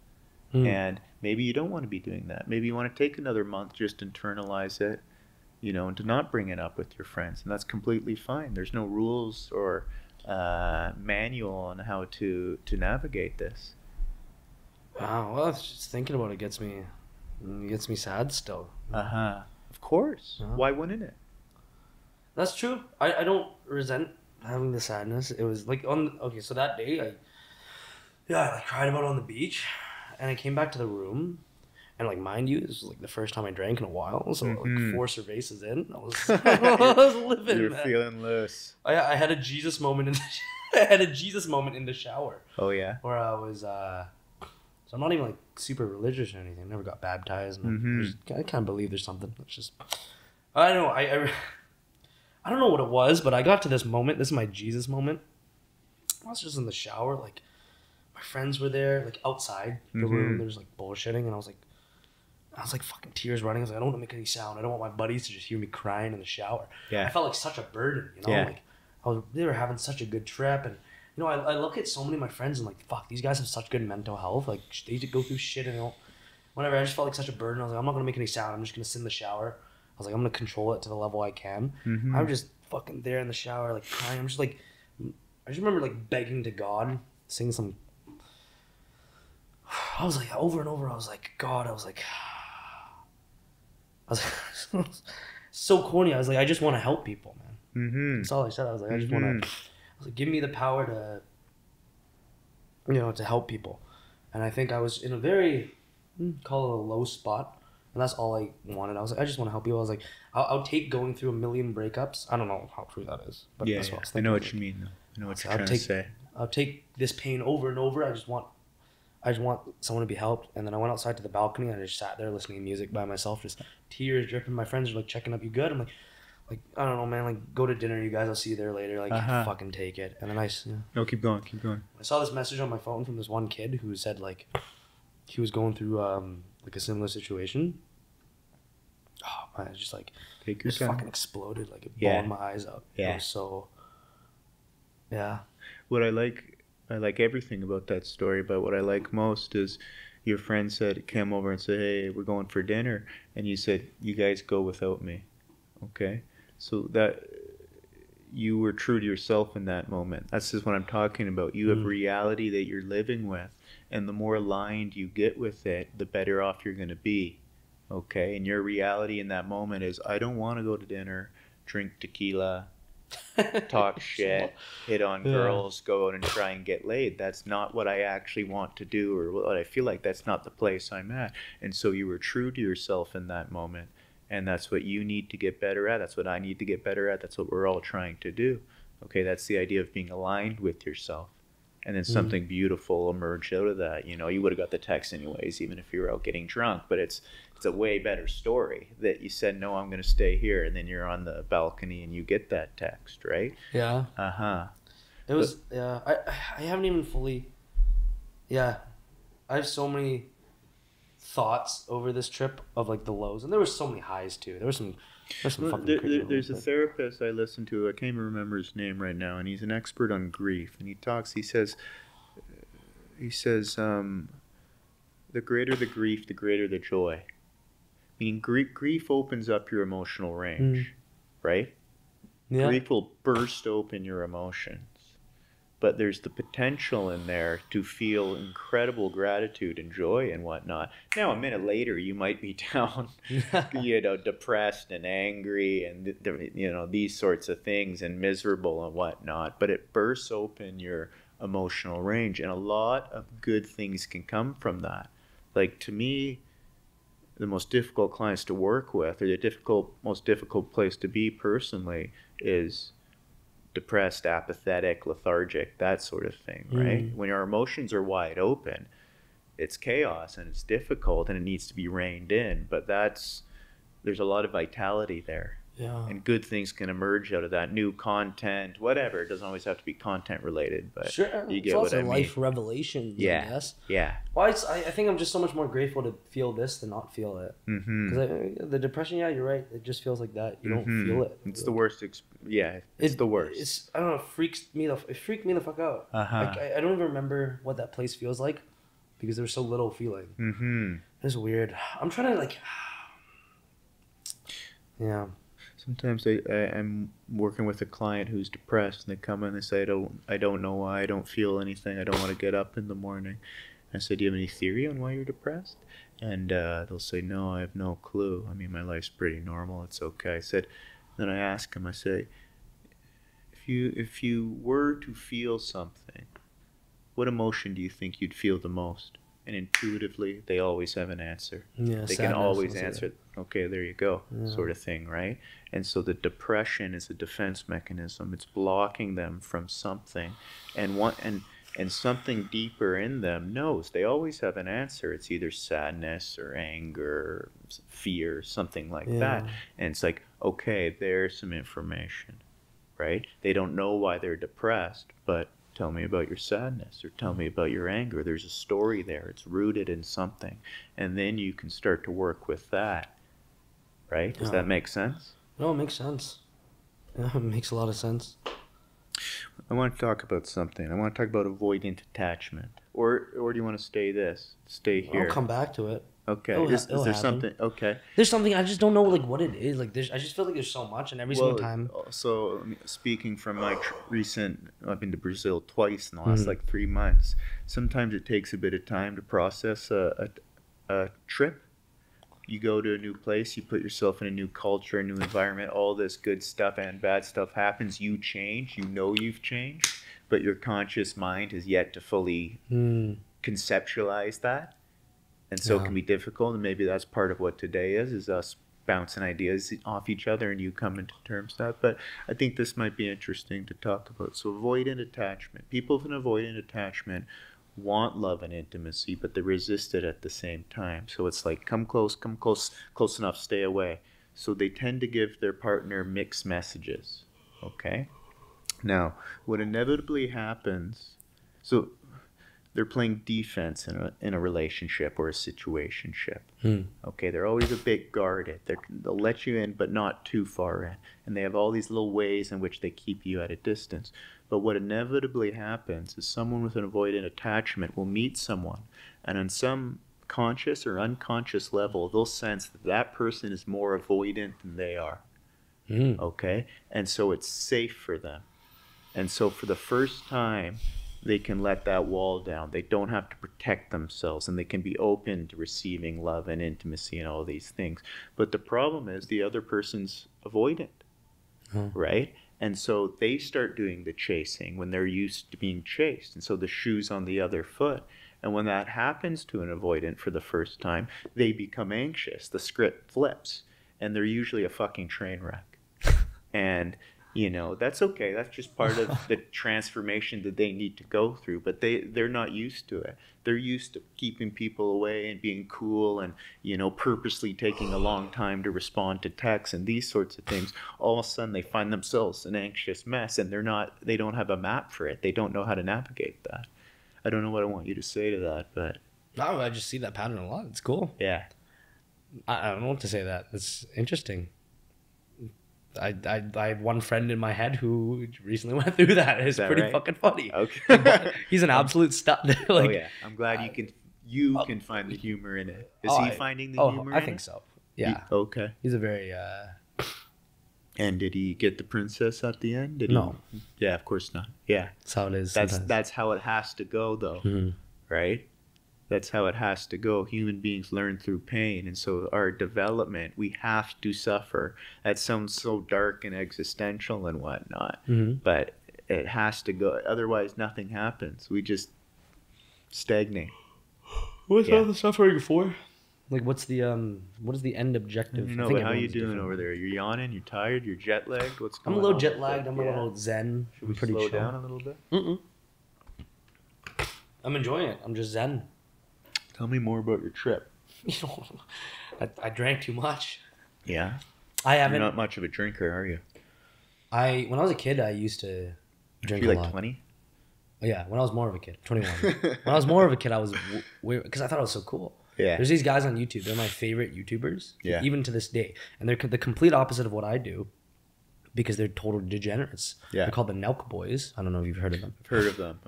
And maybe you don't want to be doing that. Maybe you want to take another month, just internalize it, and to not bring it up with your friends. And that's completely fine. There's no rules or manual on how to navigate this. Wow, well, just thinking about it gets me sad still. Of course. Why wouldn't it? That's true. I don't resent having the sadness. It was like so that day I cried about it on the beach, and I came back to the room, and like mind you, this was like the first time I drank in a while. So like 4 cervezas in, I was living. You're feeling loose. I had a Jesus moment in the shower. Oh yeah. Where I was so I'm not even like super religious or anything. I never got baptized. And I can't believe there's something. It's just I don't know. I don't know what it was, but I got to this moment. This is my Jesus moment. I was just in the shower, like my friends were there, like outside the room. There was like bullshitting, and I was like fucking tears running. I was like, I don't want to make any sound. I don't want my buddies to just hear me crying in the shower. Yeah. I felt like such a burden, Like they were having such a good trip, and I look at so many of my friends and like, fuck, these guys have such good mental health. Like they go through shit and whatever. I just felt like such a burden. I was like, I'm not gonna make any sound. I'm just gonna sit in the shower. I was like, I'm going to control it to the level I can. I'm just fucking there in the shower, like crying. I'm just like, I just remember like begging to God, singing some. I was like, over and over, I was like, God, I was like, so corny. I was like, I just want to help people, man. That's all I said. I was like, I just want to, I was like, give me the power to, to help people. And I think I was in a very, call it a low spot. And that's all I wanted. I was like, I just want to help people. I was like, I'll take going through a million breakups. I don't know how true that is. But that's what I was thinking. I know what you mean, though. I know what you're trying to say. I'll take this pain over and over. I just want someone to be helped. And then I went outside to the balcony and I just sat there listening to music by myself, just tears dripping. My friends are like checking up, you good? I'm like, I don't know, man. Like, go to dinner, you guys. I'll see you there later. Like, fucking take it. And then No, keep going. I saw this message on my phone from this one kid who said like he was going through like a similar situation. Oh man, it's just like it just fucking exploded. Like it bawled my eyes out. Yeah. So yeah. What I like everything about that story, but what I like most is your friend came over and said, hey, we're going for dinner, and you said, you guys go without me. Okay? So that you were true to yourself in that moment. That's just what I'm talking about. You have reality that you're living with, and the more aligned you get with it, the better off you're going to be. Okay? And your reality in that moment is, I don't want to go to dinner, drink tequila, talk shit, hit on girls, go out and try and get laid. That's not what I actually want to do, or what I feel like. That's not the place I'm at. And so you were true to yourself in that moment. And that's what you need to get better at. That's what I need to get better at. That's what we're all trying to do. Okay, that's the idea of being aligned with yourself. and then something beautiful emerged out of that. You know, you would have got the text anyways, even if you were out getting drunk. But it's a way better story that you said, no, I'm going to stay here, and then you're on the balcony and you get that text, right? Yeah. It was I haven't even fully. Yeah, I have so many thoughts over this trip of like the lows, and there were so many highs too. There's some fucking crazy there's a moments, therapist I listen to. I can't even remember his name right now, and he's an expert on grief. And he says, the greater the grief, the greater the joy. Meaning grief opens up your emotional range, right? Yeah. Grief will burst open your emotions. But there's the potential in there to feel incredible gratitude and joy and whatnot. Now, a minute later, you might be down, depressed and angry and, these sorts of things and miserable and whatnot. But it bursts open your emotional range. And a lot of good things can come from that. Like, to me, the most difficult clients to work with, or the most difficult place to be personally, is depressed, apathetic, lethargic, that sort of thing, right? When our emotions are wide open, it's chaos and it's difficult and it needs to be reined in, but there's a lot of vitality there. Yeah. And good things can emerge out of that. New content, whatever. It doesn't always have to be content related, but sure, you get what I mean. Life revelations, yeah. I guess. Yeah. Well, I think I'm just so much more grateful to feel this than not feel it. Because the depression, yeah, you're right. It just feels like that. You don't feel it. It's the worst. It's the worst. It's, I don't know. It freaked me the fuck out. Like, I don't even remember what that place feels like because there's so little feeling. It's weird. I'm trying to yeah. Sometimes I'm working with a client who's depressed, and they come in and they say, I don't know why, I don't feel anything, I don't want to get up in the morning. I said, do you have any theory on why you're depressed? And they'll say, no, I have no clue. I mean, my life's pretty normal, it's okay. I said, then I ask them, I say, if you were to feel something, what emotion do you think you'd feel the most? And intuitively, they always have an answer. Yeah, they can always answer, okay, there you go, sort of thing, right? And so the depression is a defense mechanism. It's blocking them from something. And something deeper in them knows. They always have an answer. It's either sadness or anger, or fear, something like that. And it's like, okay, there's some information, right? They don't know why they're depressed, but tell me about your sadness or tell me about your anger. There's a story there. It's rooted in something. And then you can start to work with that, right? Does that make sense? No, it makes sense. Yeah, it makes a lot of sense. I want to talk about something. I want to talk about avoidant attachment. Or do you want to stay here? I'll come back to it. Okay. Is there something? Okay. There's something, I just don't know what it is. Like, I just feel like there's so much, and every single time. So speaking from my I've been to Brazil twice in the last 3 months. Sometimes it takes a bit of time to process a trip. You go to a new place, you put yourself in a new culture, a new environment, all this good stuff and bad stuff happens. You change, you know you've changed, but your conscious mind has yet to fully conceptualize that. And so it can be difficult, and maybe that's part of what today is us bouncing ideas off each other and you come into terms with that. But I think this might be interesting to talk about. So avoidant attachment. People with an avoidant attachment want love and intimacy, but they resist it at the same time. So it's like, come close, close enough, stay away. So they tend to give their partner mixed messages, okay? Now, what inevitably happens, so they're playing defense in a relationship or a situationship, okay? They're always a bit guarded. They'll let you in, but not too far in. And they have all these little ways in which they keep you at a distance. But what inevitably happens is someone with an avoidant attachment will meet someone, and on some conscious or unconscious level, they'll sense that that person is more avoidant than they are, okay? And so it's safe for them. And so for the first time, they can let that wall down. They don't have to protect themselves, and they can be open to receiving love and intimacy and all these things. But the problem is the other person's avoidant, right? And so they start doing the chasing when they're used to being chased. And so the shoe's on the other foot. And when that happens to an avoidant for the first time, they become anxious. The script flips. And they're usually a fucking train wreck. And You know, that's okay. That's just part of the transformation that they need to go through. But they're not used to it. They're used to keeping people away and being cool and, you know, purposely taking a long time to respond to texts and these sorts of things. All of a sudden they find themselves an anxious mess, and they don't have a map for it. They don't know how to navigate that. I don't know what I want you to say to that, but No, I just see that pattern a lot. It's cool. yeah. I don't know what to say to that. It's interesting. I had one friend in my head who recently went through that. It's pretty right? fucking funny. Okay. He's an absolute stud. Like, oh yeah, I'm glad you can find the humor in it. Is he finding the humor? I in think it? so. Yeah. Okay. He's a very And did he get the princess at the end? No. Yeah, of course not. Yeah. that's how it is. That's how it has to go though. Mm-hmm. Right? That's how it has to go. Human beings learn through pain, and so our development, we have to suffer. That sounds so dark and existential and whatnot, but it has to go. Otherwise, nothing happens. We just stagnate. What's all the suffering for? Like, what is the end objective? No, but how you doing over there? You're yawning. You're tired. You're jet lagged. What's going on? I'm a little jet lagged. I'm a little zen. Should we I'm pretty slow chill. down a little bit? I'm enjoying it. I'm just zen. Tell me more about your trip. You know, I drank too much. Yeah. I You're haven't. not much of a drinker, are you? When I was a kid, I used to drink You're a like lot. 20? Yeah, when I was more of a kid, 21. When I was more of a kid, I was weird because I thought it was so cool. Yeah. There's these guys on YouTube. They're my favorite YouTubers. Yeah. Even to this day, and they're the complete opposite of what I do, because they're total degenerates. Yeah. They're called the Nelk Boys. I don't know if you've heard of them. I've heard of them.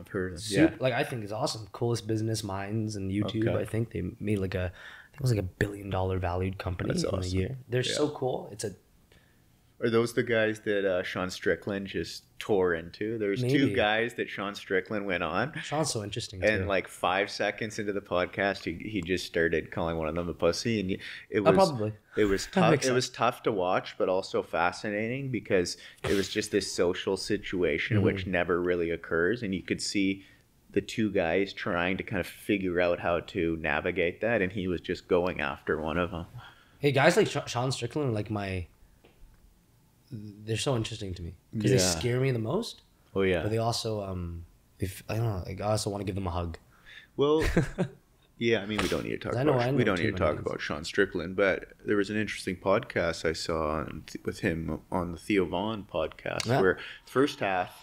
Yeah. Like, I think it's awesome. Coolest business minds in YouTube. Okay. I think they made I think it was like $1 billion valued company That's in a awesome. year. They're so cool. It's Are those the guys that Sean Strickland just tore into? There's two Maybe. guys that Sean Strickland went on. Sean's so interesting And too. like 5 seconds into the podcast, he just started calling one of them a pussy, and it Oh, was probably. it was That tough. makes It sense. was tough to watch, but also fascinating because it was just this social situation which never really occurs, and you could see the two guys trying to kind of figure out how to navigate that, and he was just going after one of them. Hey, guys like Sean Strickland are like they're so interesting to me because they Yeah. scare me the most. Oh yeah. But they also, I don't know, like, I also want to give them a hug. Well, yeah, I mean, we don't need to talk I know we don't too need to many talk things. about Sean Strickland, but there was an interesting podcast I saw with him on the Theo Vaughn podcast, Yeah. where first half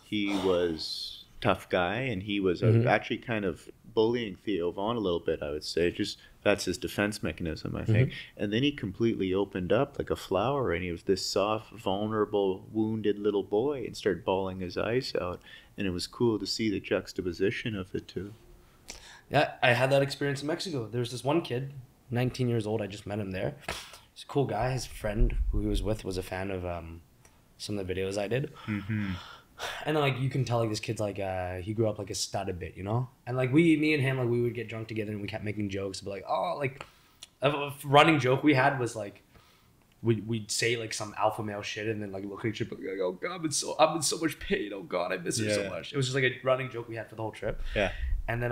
he was tough guy, and he was actually kind of bullying Theo Vaughn a little bit, I would say. Just that's his defense mechanism, I think. And then he completely opened up like a flower, and he was this soft, vulnerable, wounded little boy, and started bawling his eyes out. And it was cool to see the juxtaposition of the two. Yeah, I had that experience in Mexico. There was this one kid, 19 years old. I just met him there. He's a cool guy. His friend who he was with was a fan of some of the videos I did. And like, you can tell, like, this kid's like he grew up like a stud a bit, you know. And like, me and him, like, we would get drunk together and we kept making jokes, but like, oh, like a running joke we had was like, we'd say like some alpha male shit and then like look at each other like, oh god, I'm in so much pain. Oh god, I miss her so much. It was just like a running joke we had for the whole trip. Yeah. And then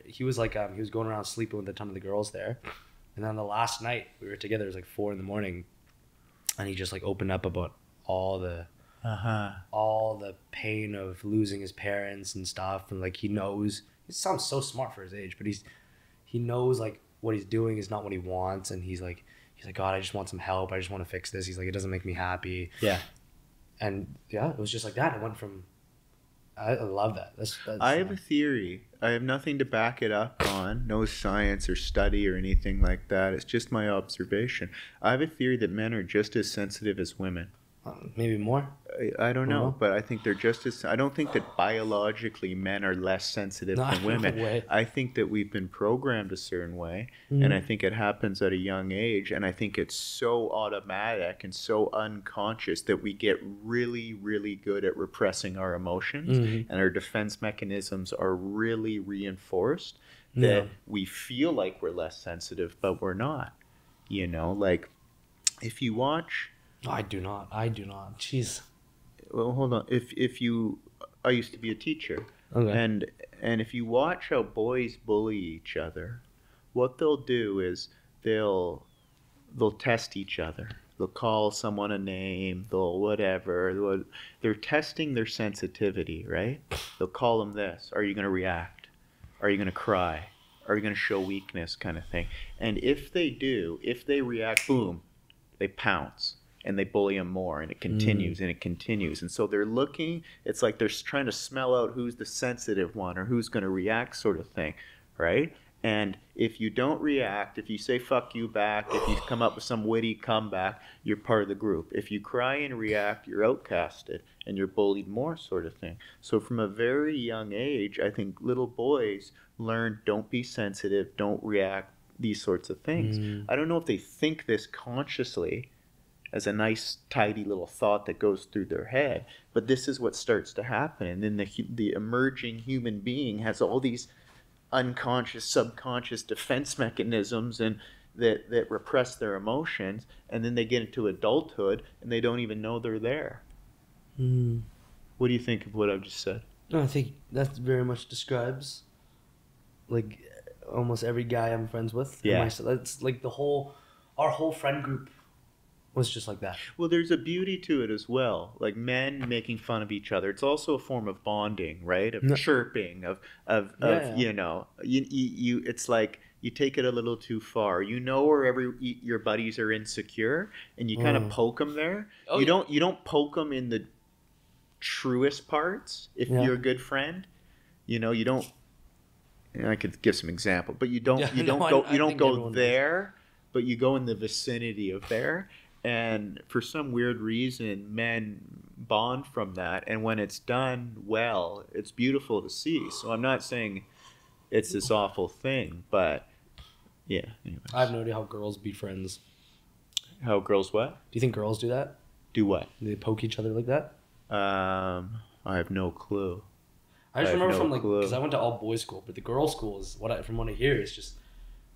he was like, he was going around sleeping with a ton of the girls there. And then the last night we were together, it was like 4 a.m, and he just like opened up about all the pain of losing his parents and stuff. And like, he sounds so smart for his age, but he knows like what he's doing is not what he wants. And he's like, God, I just want some help. I just want to fix this. He's like, it doesn't make me happy. Yeah. And yeah, it was just like that. It went from, I love that. That's I have a theory. I have nothing to back it up on, no science or study or anything like that. It's just my observation. I have a theory that men are just as sensitive as women. maybe more. I don't know, Uh-huh. but I think they're just as. I don't think that biologically men are less sensitive No, than women. no way. I think that we've been programmed a certain way, and I think it happens at a young age, and I think it's so automatic and so unconscious that we get really, really good at repressing our emotions, and our defense mechanisms are really reinforced that Yeah. we feel like we're less sensitive, but we're not. You know, like if you watch. No, I do not. Jeez. Well, hold on. I used to be a teacher, Okay. and if you watch how boys bully each other, what they'll do is they'll test each other. They'll call someone a name. They'll whatever. They're testing their sensitivity, right? They'll call them this. Are you going to react? Are you going to cry? Are you going to show weakness, kind of thing? And if they do, if they react, boom, they pounce and they bully them more, and it continues and it continues. And so they're looking, it's like they're trying to smell out who's the sensitive one or who's going to react, sort of thing, right? And if you don't react, if you say fuck you back, if you come up with some witty comeback, you're part of the group. If you cry and react, you're outcasted and you're bullied more, sort of thing. So from a very young age, I think little boys learn, don't be sensitive, don't react, these sorts of things. I don't know if they think this consciously as a nice, tidy little thought that goes through their head, but this is what starts to happen. And then the emerging human being has all these unconscious, subconscious defense mechanisms and that repress their emotions, and then they get into adulthood and they don't even know they're there. What do you think of what I've just said? No, I think that very much describes like almost every guy I'm friends with. Yeah. It's like our whole friend group was just like that. Well, there's a beauty to it as well. Like men making fun of each other. It's also a form of bonding, right? Of chirping, of you know, you it's like you take it a little too far. You know where your buddies are insecure, and you kind of poke them there. You don't poke them in the truest parts. If you're a good friend, you know, you don't. You know, I could give some example, but you don't go there, but you go in the vicinity of there. And for some weird reason, men bond from that. And when it's done well, it's beautiful to see. So I'm not saying it's this awful thing, but yeah. Anyways. I have no idea how girls be friends. How girls what? Do you think girls do that? Do what? Do they poke each other like that? I have no clue. I just remember because I went to all boys school, but the girls' school is from what I hear is just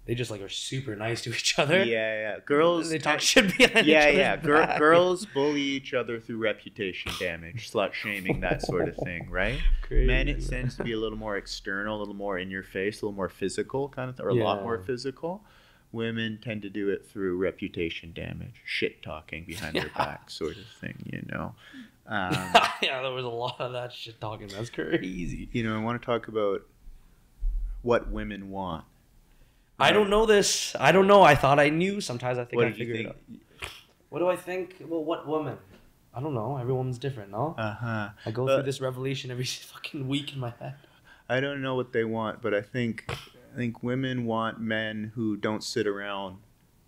they just like are super nice to each other. Yeah. Girls they talk shit behind each other's back. Girls bully each other through reputation damage, slut shaming, that sort of thing, right? Crazy, Men, it tends to be a little more external, a little more in your face, a little more physical kind of thing, or a lot more physical. Women tend to do it through reputation damage, shit talking behind their back, sort of thing, you know. Yeah, there was a lot of that shit talking. That's crazy. You know, I want to talk about what women want. I don't know this. I don't know. I thought I knew. Sometimes I think I figured it out. What do I think? Well, what woman? I don't know. Every woman's different, no? Uh-huh. I go through this revelation every fucking week in my head. I don't know what they want, but I think women want men who don't sit around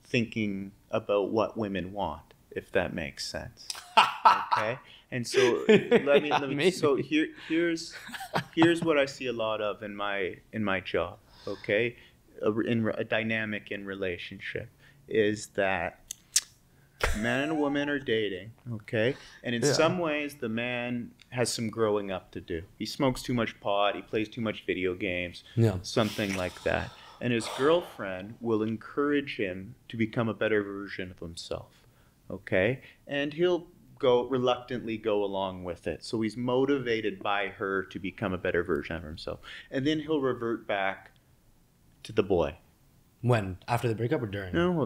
thinking about what women want, if that makes sense. Okay? And so let me so here's what I see a lot of in my job, okay? A dynamic in relationship is that man and woman are dating, okay? And in some ways, the man has some growing up to do. He smokes too much pot, he plays too much video games, something like that. And his girlfriend will encourage him to become a better version of himself, okay? And he'll reluctantly go along with it. So he's motivated by her to become a better version of himself. And then he'll revert back to the boy. When? After the breakup or during? No,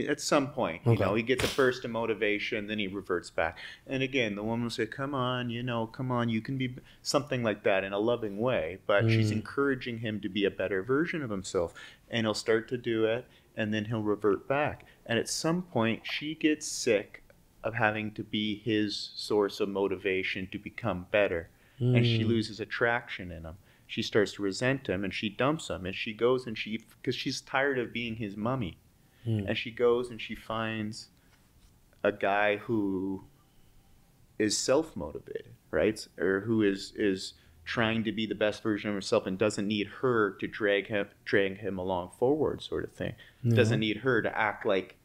at some point. You know, he gets a burst of motivation, then he reverts back. And again, the woman will say, come on, you can be something like that in a loving way. But she's encouraging him to be a better version of himself. And he'll start to do it, and then he'll revert back. And at some point, she gets sick of having to be his source of motivation to become better. And she loses attraction in him. She starts to resent him, and she dumps him, and she goes and because she's tired of being his mummy. And she goes and she finds a guy who is self-motivated, right? Or who is trying to be the best version of himself and doesn't need her to drag him along forward, sort of thing. Doesn't need her to act like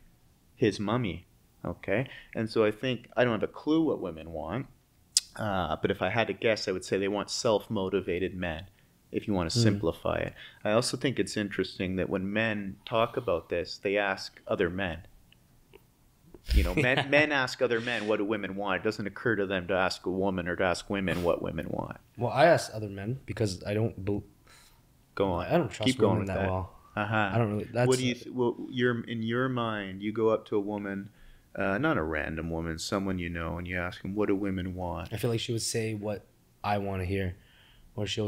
his mummy, okay? And so I think, I don't have a clue what women want, but if I had to guess, I would say they want self-motivated men, if you want to simplify it. I also think it's interesting that when men talk about this, they ask other men. You know, men ask other men, what do women want? It doesn't occur to them to ask a woman or to ask women what women want. Well, I ask other men because I don't... Go on. I don't trust Keep going women with that well. Uh-huh. I don't really... What do you... in your mind, you go up to a woman not a random woman, someone you know, and you ask them, what do women want? I feel like she would say what I want to hear, or she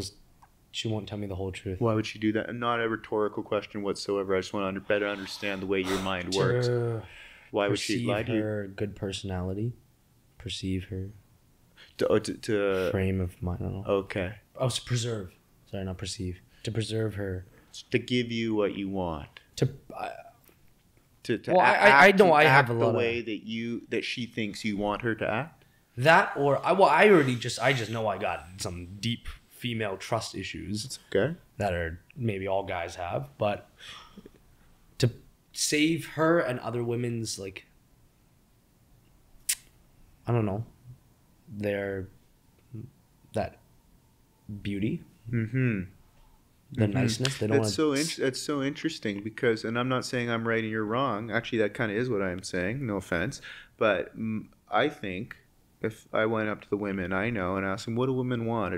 won't tell me the whole truth. Why would she do that? Not a rhetorical question whatsoever. I just want to better understand the way your mind works. Why would she lie to you? Perceive her good personality. Perceive her To frame of mind. I don't know. okay. Oh, to preserve. Sorry, not perceive. To preserve her. To give you what you want. To. To Well, I know I have act a the lot way of that she thinks you want her to act. that, or I just know I got some deep female trust issues Okay. that are maybe all guys have, but to save her and other women's, like, I don't know, that beauty, Mm-hmm. the niceness. They don't want That's so interesting because, and I'm not saying I'm right and you're wrong. Actually, that kind of is what I'm saying. No offense, but I think if I went up to the women I know and asked them, what do women want?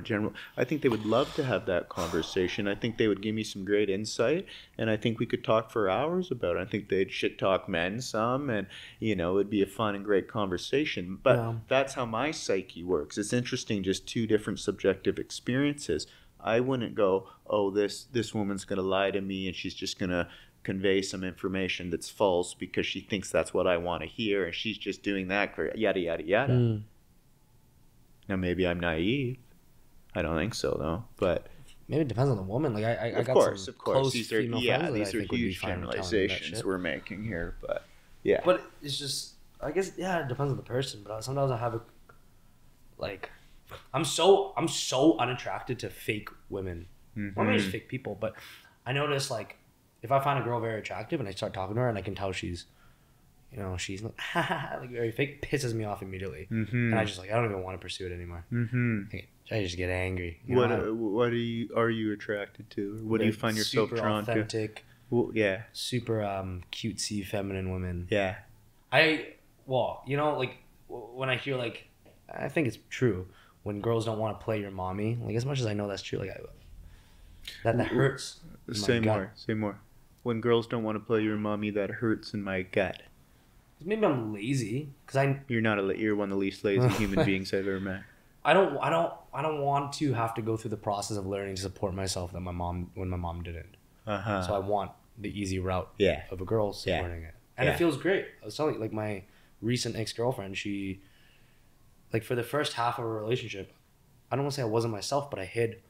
I think they would love to have that conversation. I think they would give me some great insight, and I think we could talk for hours about it. I think they'd shit talk men some, and it would be a fun and great conversation. But Yeah. that's how my psyche works. It's interesting, just two different subjective experiences. I wouldn't go, oh, this woman's going to lie to me and she's just going to convey some information that's false because she thinks that's what I want to hear and she's just doing that for yada, yada, yada. Mm. Now, maybe I'm naive. I don't think so, though. But Maybe it depends on the woman. Like I of got course, some of course. close These are female friends that I these are think would be huge fine with telling me that generalizations shit. we're making here. But yeah. But it's just, I guess, yeah, it depends on the person. But sometimes I have I'm so unattracted to fake women. Mm-hmm. Well, maybe just fake people. But I notice, like, if I find a girl very attractive and I start talking to her and I can tell she's like very fake, pisses me off immediately. Mm-hmm. And I just, like, I don't even want to pursue it anymore. Mm-hmm. I just get angry. What are you attracted to? Or what do you find yourself super drawn to? authentic, Well, yeah. super cutesy, feminine women. Yeah. Like, when I hear, like, I think it's true, when girls don't want to play your mommy, like, as much as I know that's true, like, that hurts. in my Say gut. more. When girls don't want to play your mommy, that hurts in my gut. Maybe I'm lazy, because You're you're one of the least lazy human beings I've ever met. I don't want to have to go through the process of learning to support myself when my mom didn't. Uh-huh. So I want the easy route Yeah. of a girl supporting it. And Yeah. it feels great. I was telling you, like, my recent ex-girlfriend, she, like, for the first half of a relationship, I don't want to say I wasn't myself, but I hid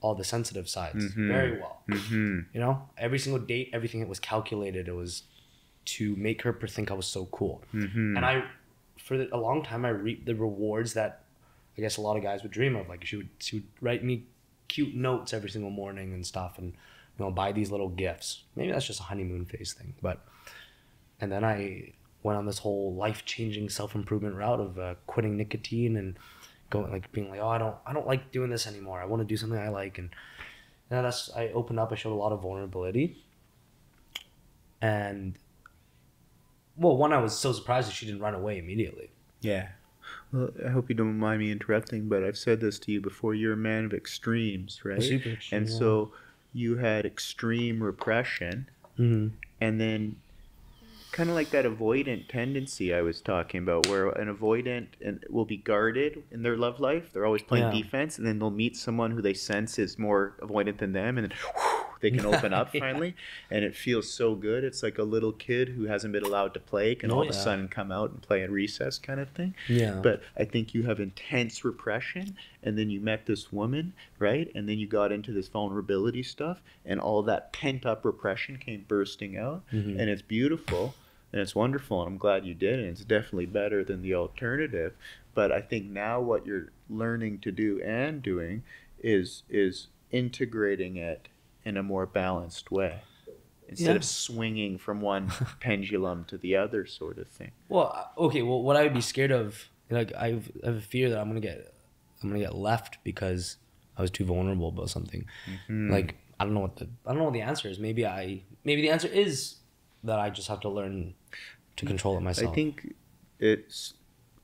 all the sensitive sides very well. Mm-hmm. Every single date, everything that was calculated, it was to make her think I was so cool. Mm-hmm. And for a long time, I reaped the rewards that I guess a lot of guys would dream of. Like, she would write me cute notes every single morning and stuff, and buy these little gifts. Maybe that's just a honeymoon phase thing, and then I went on this whole life-changing self-improvement route of quitting nicotine and going, like, being like, oh, I don't like doing this anymore. I want to do something I like, and I opened up. I showed a lot of vulnerability, and one, I was so surprised that she didn't run away immediately. Yeah. Well, I hope you don't mind me interrupting, but I've said this to you before. You're a man of extremes, right? Super extreme, and so you had extreme repression, Mm-hmm. and then kind of like that avoidant tendency I was talking about, where an avoidant will be guarded in their love life. They're always playing defense, and then they'll meet someone who they sense is more avoidant than them, and then they can open up finally, and it feels so good. It's like a little kid who hasn't been allowed to play can all of a sudden come out and play in recess, kind of thing. Yeah. But I think you have intense repression, and then you met this woman, right? And then you got into this vulnerability stuff, and all that pent up repression came bursting out, and it's beautiful. And it's wonderful, and I'm glad you did, and it's definitely better than the alternative. But I think now what you're learning to do and doing is integrating it in a more balanced way, instead of swinging from one pendulum to the other, sort of thing. Well, okay. Well, what I would be scared of, like, I have a fear that I'm gonna get left because I was too vulnerable about something. Mm-hmm. Like, I don't know what the answer is. Maybe the answer is that I just have to learn to control it myself. I think it's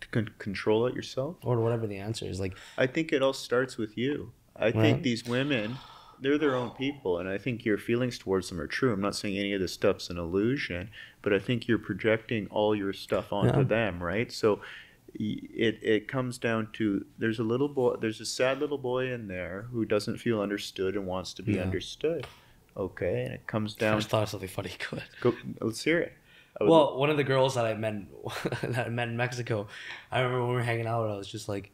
to control it yourself, or whatever the answer is. Like, I think it all starts with you. I think these women they're their own people, and I think your feelings towards them are true. I'm not saying any of this stuff's an illusion, but I think you're projecting all your stuff onto Yeah. them, right? So it comes down to there's a sad little boy in there who doesn't feel understood and wants to be Yeah. understood. Okay, and it comes I down. just thought of something funny. Good. Go, let's hear it. I would- Well, one of the girls that I met in Mexico, I remember when we were hanging out, I was like,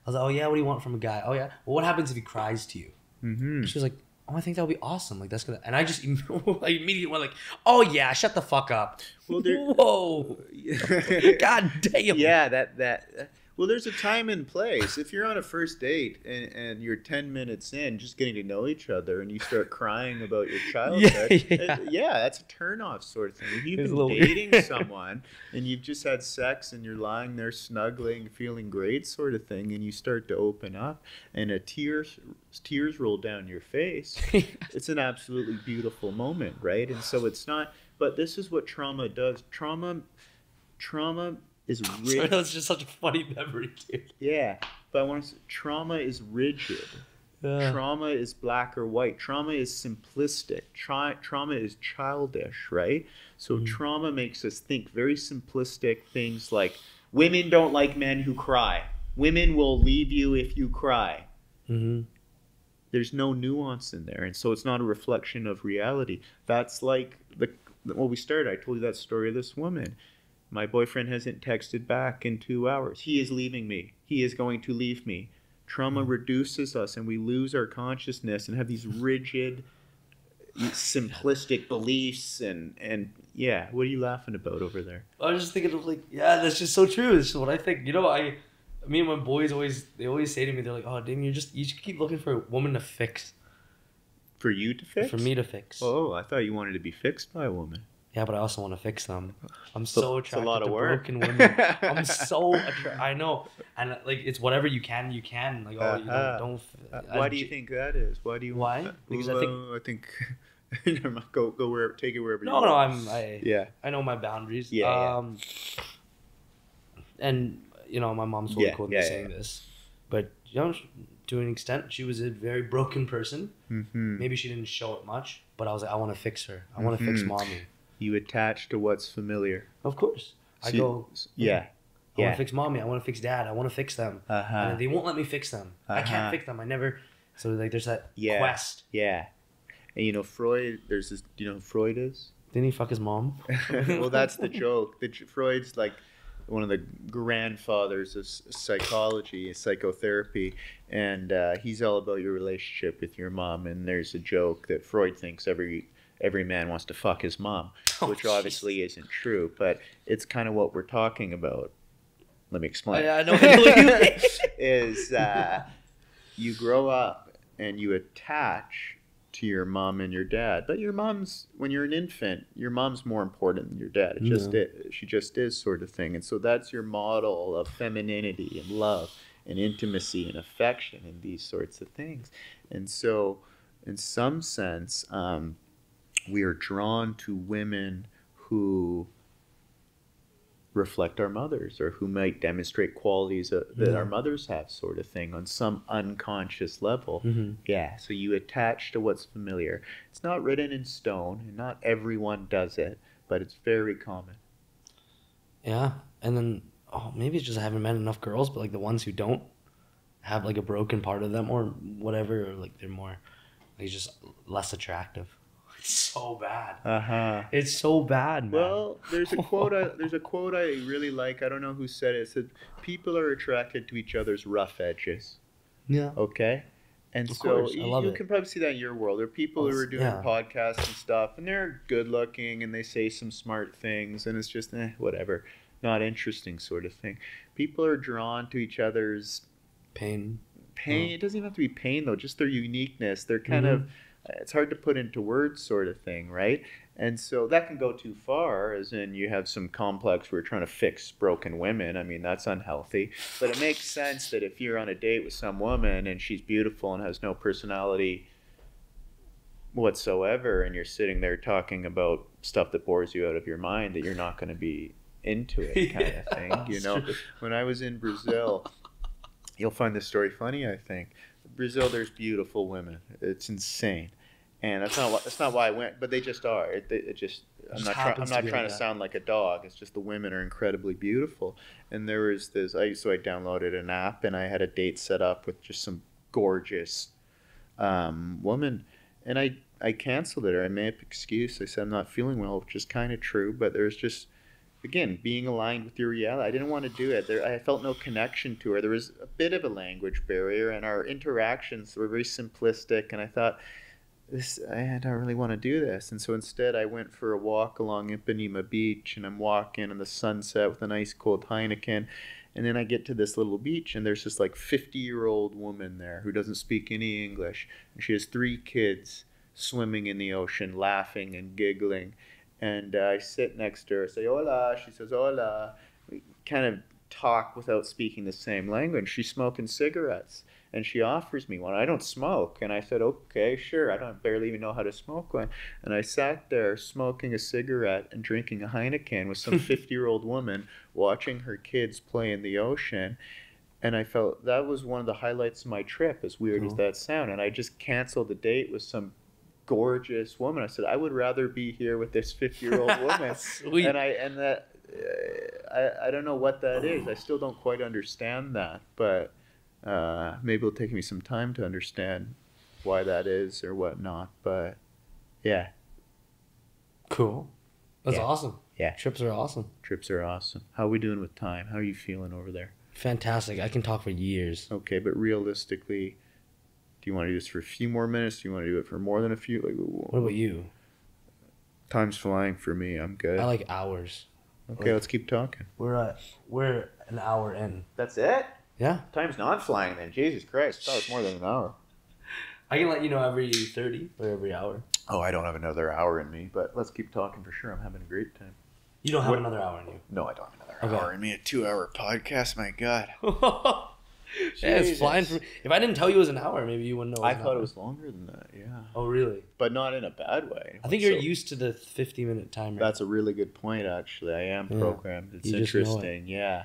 oh yeah, what do you want from a guy? Oh yeah, well, what happens if he cries to you? Mhm. She was like, oh, I think that would be awesome. Like that's gonna, and I just I immediately went like, oh yeah, shut the fuck up. Well, there- Whoa, god damn. Yeah, that. Well, there's a time and place. If you're on a first date and you're 10 minutes in, just getting to know each other, and you start crying about your childhood, Yeah. that's a turnoff sort of thing. If you've It's a been little dating weird. someone and you've just had sex and you're lying there snuggling, feeling great, sort of thing, and you start to open up, and tears roll down your face, it's an absolutely beautiful moment, right? And so it's not. But this is what trauma does. Trauma is Sorry, rigid. that's just such a funny memory, dude. Yeah, but I want to say trauma is rigid. Trauma is black or white. Trauma is simplistic. Trauma is childish, right? So trauma makes us think very simplistic things like women don't like men who cry. Women will leave you if you cry. Mm-hmm. There's no nuance in there, and so it's not a reflection of reality. That's like when we started. I told you that story of this woman. My boyfriend hasn't texted back in 2 hours. He is leaving me. He is going to leave me. Trauma reduces us, and we lose our consciousness and have these rigid, simplistic beliefs. And yeah, what are you laughing about over there? I was just thinking of like, yeah, that's just so true. This is what I think. You know, me and my boys always say to me, they're like, oh, Damien, you just keep looking for a woman to fix. For you to fix? For me to fix. Oh, I thought you wanted to be fixed by a woman. Yeah, but I also want to fix them. I'm So- so it's a attracted lot of to work. broken women. I'm so attracted. I know, and like it's whatever you can. Like, oh, you Uh-huh. don't. Why do you think that is? Why do you? Why? Want that? Because I think. Never mind. Go wherever. Take it wherever. No, you no, want. Yeah. I know my boundaries. Yeah, And you know, my mom's totally cool with me yeah, saying this, but you know, to an extent, she was a very broken person. Mm-hmm. Maybe she didn't show it much, but I was like, I want to fix her. I want to fix Mhm. mommy. You attach to what's familiar. Of course, I So- go. Yeah. I want Yeah. to fix mommy. I want to fix dad. I want to fix them. Uh-huh. And they won't let me fix them. I Uh-huh. can't fix them. I never. So like, there's that Yeah. quest. Yeah. And you know Freud. There's this. Do you know who Freud is? Didn't he fuck his mom? Well, that's the joke. Freud's like one of the grandfathers of psychology, psychotherapy, and he's all about your relationship with your mom. And there's a joke that Freud thinks every man wants to fuck his mom, Oh, which obviously isn't true, but it's kind of what we're talking about. Let me Oh, explain. yeah, I know. What you mean. Is you grow up and you attach to your mom and your dad, but when you're an infant, your mom's more important than your dad. She just is, sort of thing. And so that's your model of femininity and love and intimacy and affection and these sorts of things. And so in some sense, we are drawn to women who reflect our mothers, or who might demonstrate qualities that our mothers have, sort of thing, on some unconscious level. Mm-hmm. Yeah, so you attach to what's familiar. It's not written in stone, and not everyone does it, but it's very common. Yeah, and then maybe it's just I haven't met enough girls, but like the ones who don't have like a broken part of them or whatever, or like they're more like just less attractive. It's so bad. Uh-huh. It's so bad, man. Well, there's a quote I really like. I don't know who said it. It said, people are attracted to each other's rough edges. yeah. Okay? And Of so course, I love you it. can probably see that in your world. There are people who are doing Yeah. podcasts and stuff, and they're good looking, and they say some smart things, and it's just, whatever. Not interesting, sort of thing. People are drawn to each other's Pain. pain. It doesn't even have to be pain, though, just their uniqueness. They're kind of, it's hard to put into words, sort of thing, right? And so that can go too far, as in you have some complex where you're trying to fix broken women. I mean, that's unhealthy. But it makes sense that if you're on a date with some woman and she's beautiful and has no personality whatsoever, and you're sitting there talking about stuff that bores you out of your mind, that you're not going to be into it, kind of thing. You know, when I was in Brazil, you'll find this story funny, I think. Brazil, there's beautiful women. It's insane, and that's not why I went. But they just are. It just. I'm not trying to sound like a dog. It's just the women are incredibly beautiful. And there was this. I downloaded an app and I had a date set up with just some gorgeous woman, and I canceled it, or I made an excuse. I said I'm not feeling well, which is kind of true. But there's just, again, being aligned with your reality. I didn't want to do it. I felt no connection to her. There was a bit of a language barrier, and our interactions were very simplistic. And I thought, I don't really want to do this. And so instead, I went for a walk along Ipanema Beach, and I'm walking in the sunset with a nice cold Heineken. And then I get to this little beach, and there's this like 50-year-old woman there who doesn't speak any English. And she has 3 kids swimming in the ocean, laughing and giggling. And I sit next to her, say, hola. She says, hola. We kind of talk without speaking the same language. She's smoking cigarettes, and she offers me one. I don't smoke. And I said, okay, sure. I barely even know how to smoke one. And I sat there smoking a cigarette and drinking a Heineken with some 50-year-old woman watching her kids play in the ocean. And I felt that was one of the highlights of my trip, as weird as that sound. And I just canceled the date with some gorgeous woman. I said, I would rather be here with this 50-year-old woman. Sweet. I don't know what that is. I still don't quite understand that, but maybe it'll take me some time to understand why that is or whatnot. But yeah. Cool. That's awesome. Yeah. Trips are awesome. Trips are awesome. How are we doing with time? How are you feeling over there? Fantastic. I can talk for years. Okay, but realistically, do you want to do this for a few more minutes? Do you want to do it for more than a few? What about you? Time's flying for me. I'm good. I like hours. Okay, let's keep talking. We're an hour in. That's it? Yeah. Time's not flying then. Jesus Christ. I thought it was more than an hour. I can let you know every 30 or every hour. Oh, I don't have another hour in me, but let's keep talking for sure. I'm having a great time. You don't have another hour in you? No, I don't have another hour in me. A 2-hour podcast? My God. Yeah, it's flying for me. If I didn't tell you it was an hour, maybe you wouldn't know. I thought it was longer than that, yeah. Oh, really? But not in a bad way. I think you're used to the 50-minute timer. That's a really good point, actually. I am programmed. It's interesting. Yeah.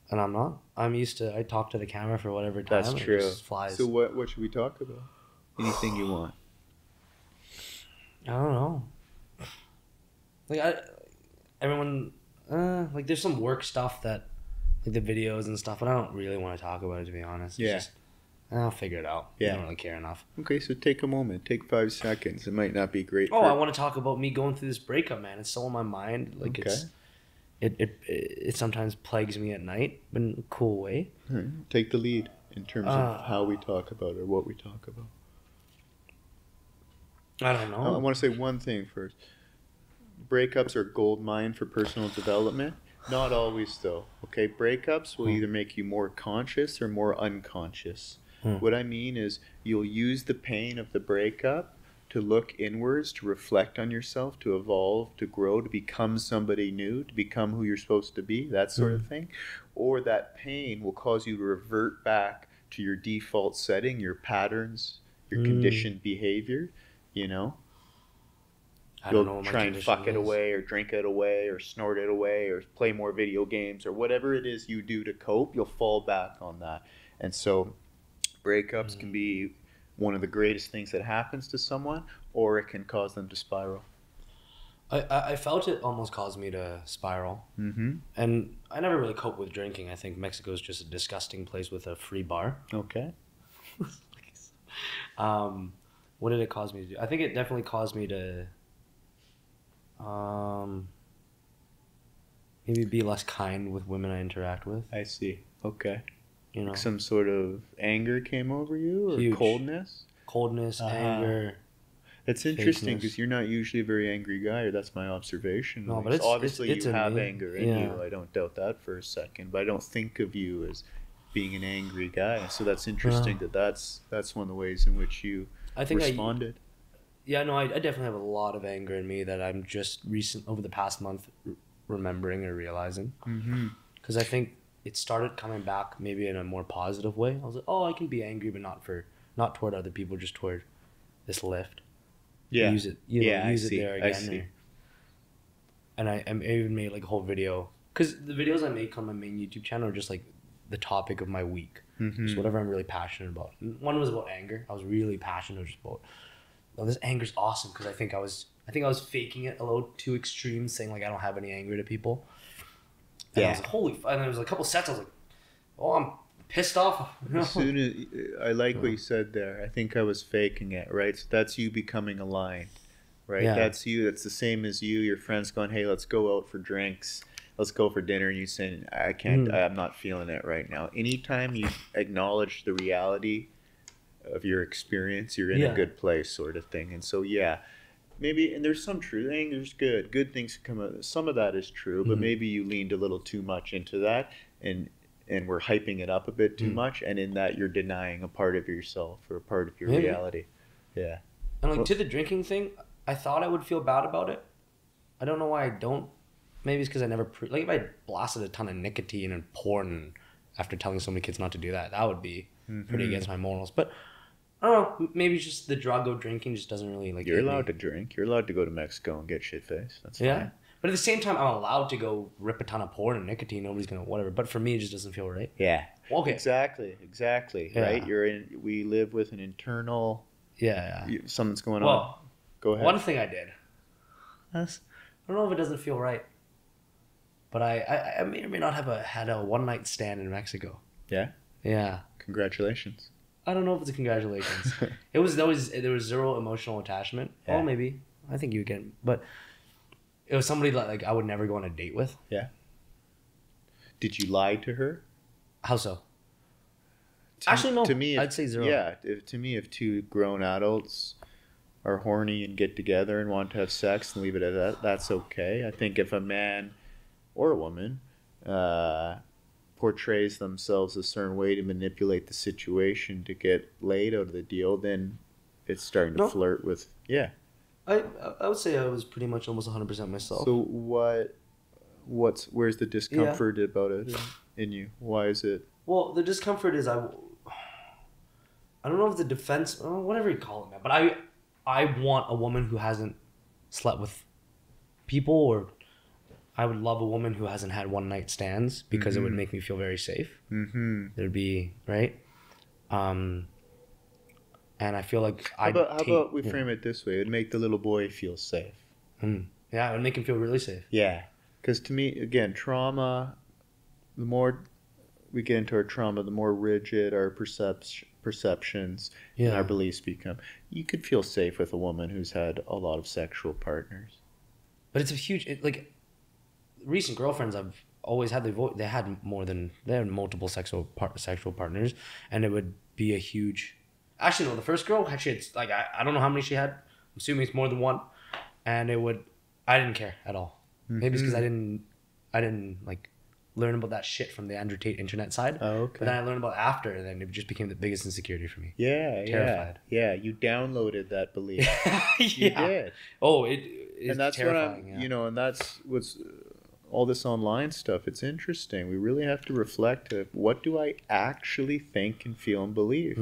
And I'm not. I'm used to, I talk to the camera for whatever time. That's true. It just flies. So what should we talk about? Anything you want. I don't know. Everyone, there's some work stuff that, like the videos and stuff, but I don't really want to talk about it, to be honest. Yeah. It's just, I'll figure it out. Yeah. I don't really care enough. Okay, so take a moment. Take 5 seconds. It might not be great. I want to talk about me going through this breakup, man. It's so on my mind. Like, okay. It sometimes plagues me at night, but in a cool way. All right. Take the lead in terms of how we talk about it or what we talk about. I don't know. I want to say one thing first. Breakups are gold mine for personal development. Not always, though. Okay, breakups will either make you more conscious or more unconscious. What I mean is you'll use the pain of the breakup to look inwards, to reflect on yourself, to evolve, to grow, to become somebody new, to become who you're supposed to be, that sort of thing. Or that pain will cause you to revert back to your default setting, your patterns, your conditioned behavior, you know? You'll try and fuck it away or drink it away or snort it away or play more video games or whatever it is you do to cope, you'll fall back on that. And so breakups can be one of the greatest things that happens to someone, or it can cause them to spiral. I felt it almost caused me to spiral. Mm-hmm. And I never really coped with drinking. I think Mexico is just a disgusting place with a free bar. Okay. What did it cause me to do? I think it definitely caused me to maybe be less kind with women I interact with. I see. Okay. You know, like some sort of anger came over you, or huge. Coldness, anger. It's interesting because you're not usually a very angry guy, or that's my observation. No, but obviously it's you have me. anger in you. I don't doubt that for a second, but I don't think of you as being an angry guy. So that's interesting. That's one of the ways in which you responded. I definitely have a lot of anger in me that I'm just over the past month remembering or realizing. Because I think it started coming back maybe in a more positive way. I was like, I can be angry, but not toward other people, just toward this lift. Yeah. Use it there again. I see. And I even made like a whole video, because the videos I make on my main YouTube channel are just like the topic of my week. Mm-hmm. Just whatever I'm really passionate about. One was about anger. I was really passionate about, oh, this anger's awesome, because I think I was faking it a little too extreme, saying like I don't have any anger to people. And I was like, holy, and there was a couple sets I was like, oh, I'm pissed off. As soon as I like what you said there, I think I was faking it, right? So that's you becoming aligned, right? Yeah. That's you. That's the same as you. Your friends going, hey, let's go out for drinks. Let's go for dinner. And you saying, I can't, I'm not feeling it right now. Anytime you acknowledge the reality of your experience, you're in a good place, sort of thing. And so, yeah, maybe, and there's some truth. Anger's good. Good things come out. Some of that is true, but maybe you leaned a little too much into that, and we're hyping it up a bit too much, and in that you're denying a part of yourself or a part of your reality. Yeah. And like to the drinking thing, I thought I would feel bad about it. I don't know why I don't. Maybe it's because I never like if I blasted a ton of nicotine and porn after telling so many kids not to do that, that would be pretty against my morals. But I don't know. Maybe it's just the drug of drinking just doesn't really like. You're allowed to drink. You're allowed to go to Mexico and get shit faced. That's fine. But at the same time, I'm allowed to go rip a ton of porn and nicotine. Nobody's gonna whatever. But for me, it just doesn't feel right. Yeah. Okay. Exactly. Yeah. Right. We live with an internal. Yeah. Something's going on. Well, go ahead. One thing I did. I don't know if it doesn't feel right, but I may or may not have had a one night stand in Mexico. Yeah. Yeah. Congratulations. I don't know if it's a congratulations. There was zero emotional attachment. Yeah. Oh, maybe. I think you can, but it was somebody that like I would never go on a date with. Yeah. Did you lie to her? How so? Actually, no. To me, I'd say zero. Yeah. To me, if two grown adults are horny and get together and want to have sex and leave it at that, that's okay. I think if a man or a woman portrays themselves a certain way to manipulate the situation to get laid out of the deal, then it's starting to flirt with, yeah. I would say I was pretty much almost 100% myself. So where's the discomfort about it in you? Why is it? Well, the discomfort is I don't know if the defense, whatever you call it, man, but I want a woman who hasn't slept with people, or I would love a woman who hasn't had one night stands, because it would make me feel very safe. Mm-hmm. It would be, right? And I feel like How about we frame it this way? It would make the little boy feel safe. Yeah, it would make him feel really safe. Yeah. Because to me, again, trauma, the more we get into our trauma, the more rigid our perceptions and our beliefs become. You could feel safe with a woman who's had a lot of sexual partners. But it's a huge, recent girlfriends I've always had, they had multiple sexual partners, and it would be a huge. Actually, no, the first girl, actually, it's like I don't know how many she had. I'm assuming it's more than one, and I didn't care at all. Maybe it's because I didn't like learn about that shit from the Andrew Tate internet side. Oh, okay. But then I learned about it after, and then it just became the biggest insecurity for me. Yeah, Terrified. Yeah. You downloaded that belief. You did. Oh, it's and that's terrifying. what and that's what's all this online stuff. It's interesting. We really have to reflect of what do I actually think and feel and believe,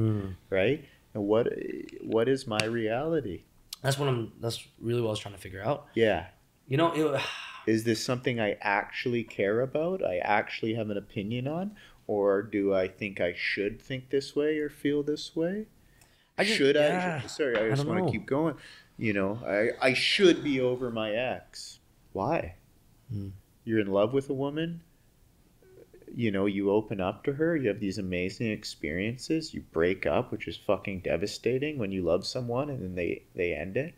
right? And what is my reality? That's really what I was trying to figure out. Yeah. Is this something I actually care about? I actually have an opinion on? Or do I think I should think this way or feel this way? I just want to keep going. I should be over my ex. Why? You're in love with a woman. You open up to her. You have these amazing experiences. You break up, which is fucking devastating when you love someone and then they end it.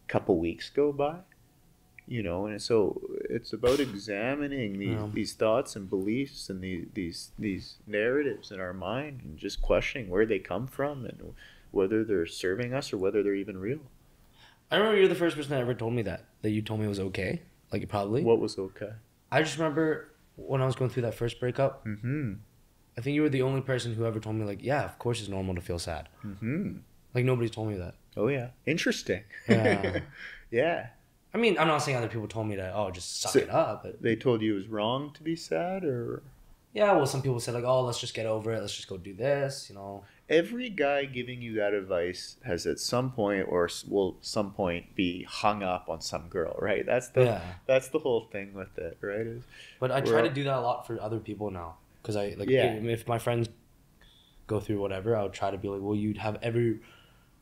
A couple weeks go by. And so it's about examining these thoughts and beliefs and these narratives in our mind, and just questioning where they come from and whether they're serving us or whether they're even real. I remember you're the first person that ever told me that you told me it was okay. Like, probably. What was okay? I just remember when I was going through that first breakup. I think you were the only person who ever told me, like, yeah, of course it's normal to feel sad. Like, nobody's told me that. Oh, yeah. Interesting. Yeah. Yeah. I mean, I'm not saying other people told me that, just suck it up. But they told you it was wrong to be sad, or? Yeah, well, some people said, like, let's just get over it. Let's just go do this, Every guy giving you that advice has at some point or will some point be hung up on some girl, right? That's the whole thing with it, right? But I try to do that a lot for other people now. Because I like Yeah. if my friends go through whatever, I would try to be like, well, you'd have every.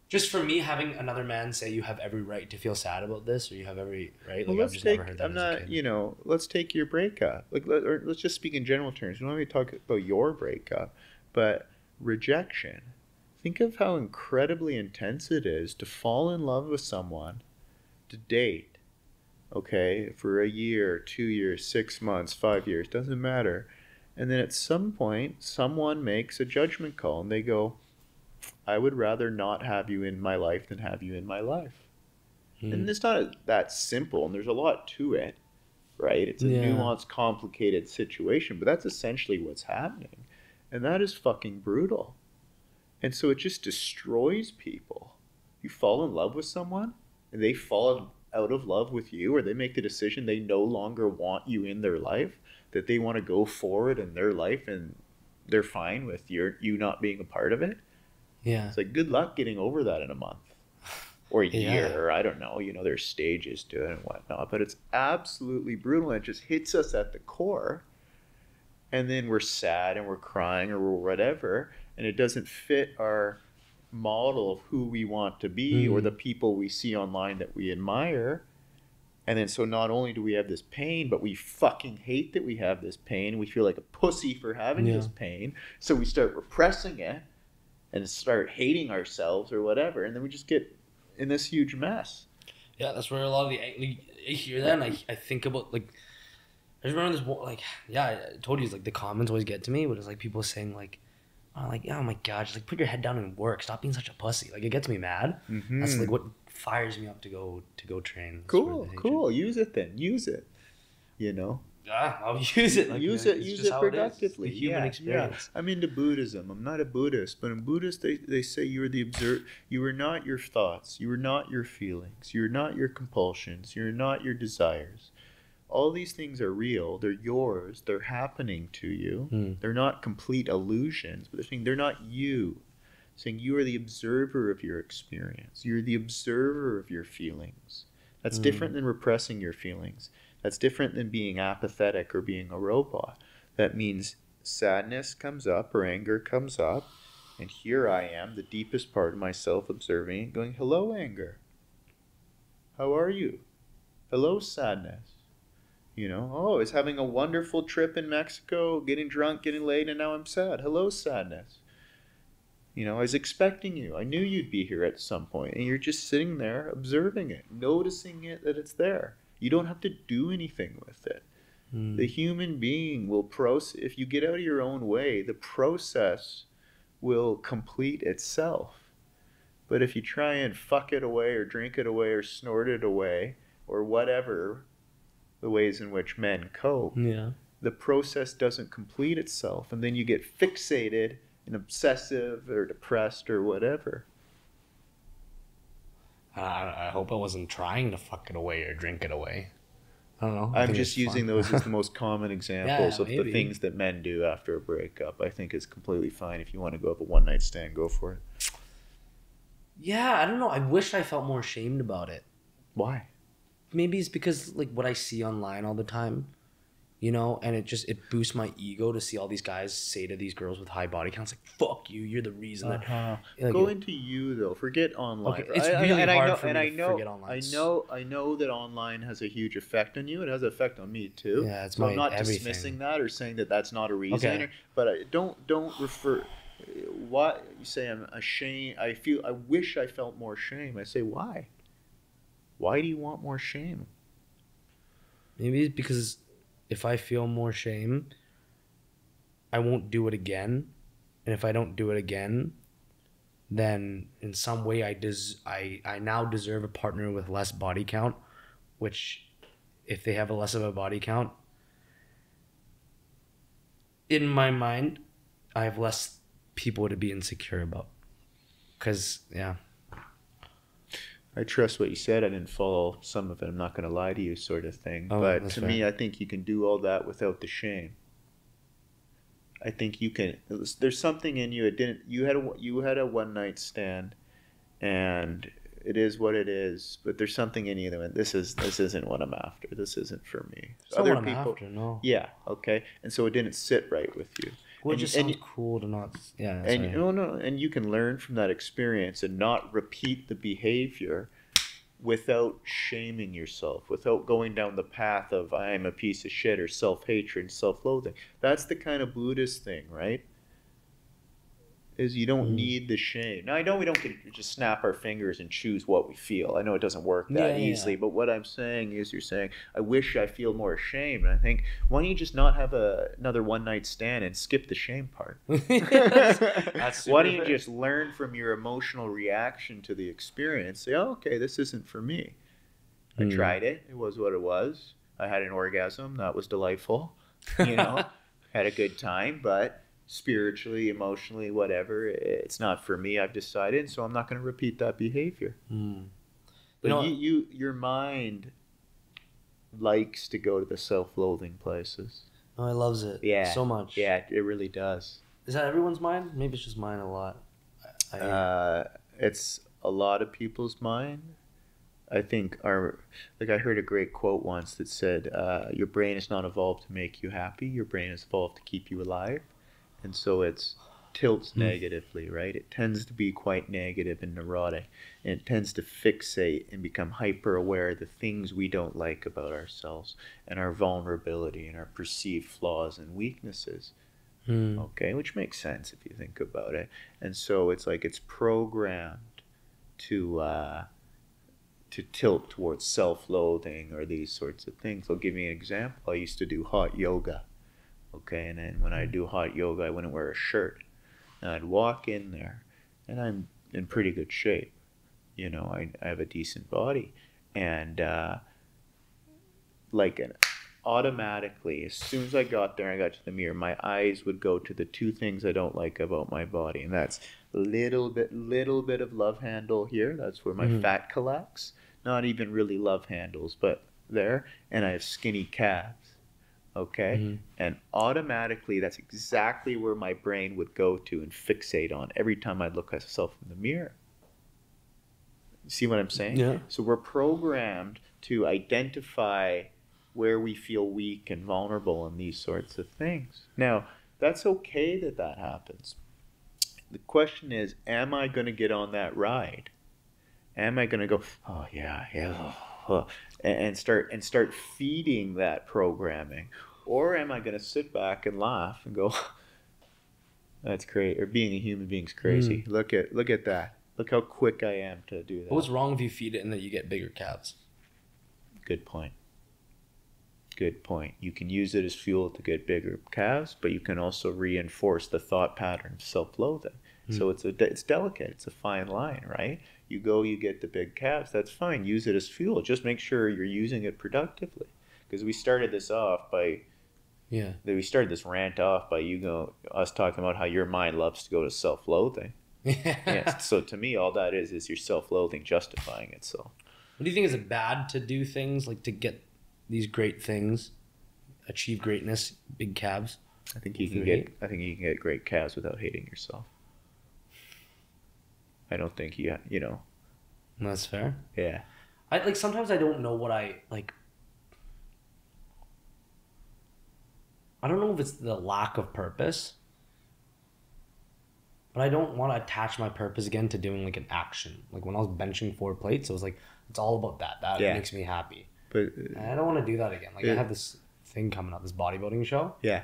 Just for me, having another man say you have every right to feel sad about this, or you have every right, Well, like I've let's just never take. heard that I'm as a not. kid. You know, let's take your breakup. Or let's just speak in general terms. We don't want to talk about your breakup, but rejection. Think of how incredibly intense it is to fall in love with someone, to date, okay, for a year, 2 years, 6 months, 5 years, doesn't matter. And then at some point, someone makes a judgment call and they go, I would rather not have you in my life than have you in my life. And Mm. it's not that simple, and there's a lot to it, right? It's a Yeah. nuanced, complicated situation, but that's essentially what's happening. And that is fucking brutal. And so it just destroys people. You fall in love with someone, and they fall out of love with you, or they make the decision they no longer want you in their life, that they want to go forward in their life, and they're fine with you not being a part of it. Yeah. It's like, good luck getting over that in a month or a Yeah. year, or I don't know, there's stages to it and whatnot, but it's absolutely brutal, and it just hits us at the core, and then we're sad and we're crying or we're whatever, and it doesn't fit our model of who we want to be or the people we see online that we admire. And then so not only do we have this pain, but we fucking hate that we have this pain. We feel like a pussy for having Yeah. this pain. So we start repressing it and start hating ourselves or whatever, and then we just get in this huge mess. Yeah, that's where a lot of the like, I hear that, and I think about like I just remember this like yeah, I told you it's like the comments always get to me, but it's like people saying like oh my god, just like put your head down and work, stop being such a pussy. Like it gets me mad. Mm-hmm. That's like what fires me up to go train. Cool. Use it then. Use it. Yeah, I'll use it. Like, use you it. know, it's Use just it how it is. It's productively. the human experience. I'm into Buddhism. I'm not a Buddhist, but in Buddhist they say you are the observer. You are not your thoughts. You are not your feelings. You are not your compulsions. You are not your desires. All these things are real. They're yours. They're happening to you. They're not complete illusions, but they're saying they're not you. Saying you are the observer of your experience. You're the observer of your feelings. That's different than repressing your feelings. That's different than being apathetic or being a robot. That means sadness comes up or anger comes up, and here I am, the deepest part of myself, observing it, going, hello, anger. How are you? Hello, sadness. I was having a wonderful trip in Mexico, getting drunk, getting laid, and now I'm sad. Hello, sadness. I was expecting you. I knew you'd be here at some point, and you're just sitting there observing it, noticing it that it's there. You don't have to do anything with it. The human being will if you get out of your own way, the process will complete itself. But if you try and fuck it away or drink it away or snort it away or whatever the ways in which men cope, the process doesn't complete itself, and then you get fixated and obsessive or depressed or whatever. I hope I wasn't trying to fuck it away or drink it away. I don't know. I'm just using those as the most common examples of maybe. the things that men do after a breakup. I think it's completely fine. If you want to go have a one-night stand, go for it. Yeah, I don't know. I wish I felt more ashamed about it. Why? Maybe it's because like what I see online all the time, and it boosts my ego to see all these guys say to these girls with high body counts like "fuck you, you're the reason that." Like, go into you though. Forget online. Okay, it's really hard for me to forget online. I know that online has a huge effect on you. It has an effect on me too. Yeah, it's so I'm not everything. Dismissing that or saying that that's not a reason. Okay. But don't refer. Why you say I'm ashamed? I wish I felt more shame. I say why? Why do you want more shame? Maybe it's because if I feel more shame, I won't do it again, and if I don't do it again, then in some way I now deserve a partner with less body count, which if they have a less of a body count, in my mind, I have less people to be insecure about. Because, yeah. I trust what you said. I didn't follow some of it. I'm not going to lie to you, sort of thing. But to me, I think you can do all that without the shame. I think you can. There's something in you. You had a one night stand, and it is what it is. But there's something in you that went, this isn't what I'm after. This isn't for me. It's not what I'm after, no. Yeah. Okay. And so it didn't sit right with you. Well, it And just you- sounds cool to not. Yeah. and sorry. no, and you can learn from that experience and not repeat the behavior without shaming yourself, without going down the path of I'm a piece of shit or self-hatred, self-loathing. That's the kind of Buddhist thing, right? Is you don't need the shame. Now I know we don't get to just snap our fingers and choose what we feel. I know it doesn't work that Yeah. easily, but what I'm saying is you're saying, I wish I feel more ashamed. And I think, why don't you just not have another one night stand and skip the shame part? That's Why don't super you fair. just learn from your emotional reaction to the experience? Say, oh, okay, this isn't for me. I tried it. It was what it was. I had an orgasm. That was delightful. You know, had a good time, but spiritually, emotionally, whatever, it's not for me. I've decided, so I'm not going to repeat that behavior. But You know- your mind likes to go to the self-loathing places. Oh, I loves it. Yeah. So much. Yeah, it really does. Is that everyone's mind? Maybe it's just mine a lot. It's a lot of people's mind. I think I heard a great quote once that said, your brain is not evolved to make you happy. Your brain is evolved to keep you alive. And so it tilts negatively, right? It tends to be quite negative and neurotic. And it tends to fixate and become hyper aware of the things we don't like about ourselves and our vulnerability and our perceived flaws and weaknesses. Okay, which makes sense if you think about it. And so it's like it's programmed to tilt towards self-loathing or these sorts of things. I'll give you an example. I used to do hot yoga. Okay, and then when I do hot yoga, I wouldn't wear a shirt. And I'd walk in there, and I'm in pretty good shape. You know, I have a decent body. And automatically, as soon as I got there, I got to the mirror, my eyes would go to the two things I don't like about my body. And that's little bit of love handle here. That's where my fat collects. Not even really love handles, but there. And I have skinny calves. Okay? And automatically, that's exactly where my brain would go to and fixate on every time I'd look at myself in the mirror. See what I'm saying? Yeah. So we're programmed to identify where we feel weak and vulnerable and these sorts of things. Now, that's okay that happens. The question is, am I going to get on that ride? Am I going to go, oh yeah, and start feeding that programming? Or am I going to sit back and laugh and go, that's great, or being a human being's crazy. Look at that. Look how quick I am to do that. What's wrong if you feed it and then you get bigger calves? Good point. You can use it as fuel to get bigger calves, but you can also reinforce the thought pattern of self-loathing. So it's delicate. It's a fine line, right? You get the big calves. That's fine. Use it as fuel. Just make sure you're using it productively. Because we started this rant off by us talking about how your mind loves to go to self-loathing. Yes. So to me, all that is your self-loathing justifying itself. What do you think? Is it bad to do things like to get these great things, achieve greatness, big calves? I think you can get great calves without hating yourself. I don't think you know. That's fair. Yeah. Sometimes I don't know what I like. I don't know if it's the lack of purpose, but I don't want to attach my purpose again to doing like an action. Like when I was benching 4 plates, it was like it's all about that. That makes me happy. But And I don't want to do that again. Like I have this thing coming up, this bodybuilding show, yeah.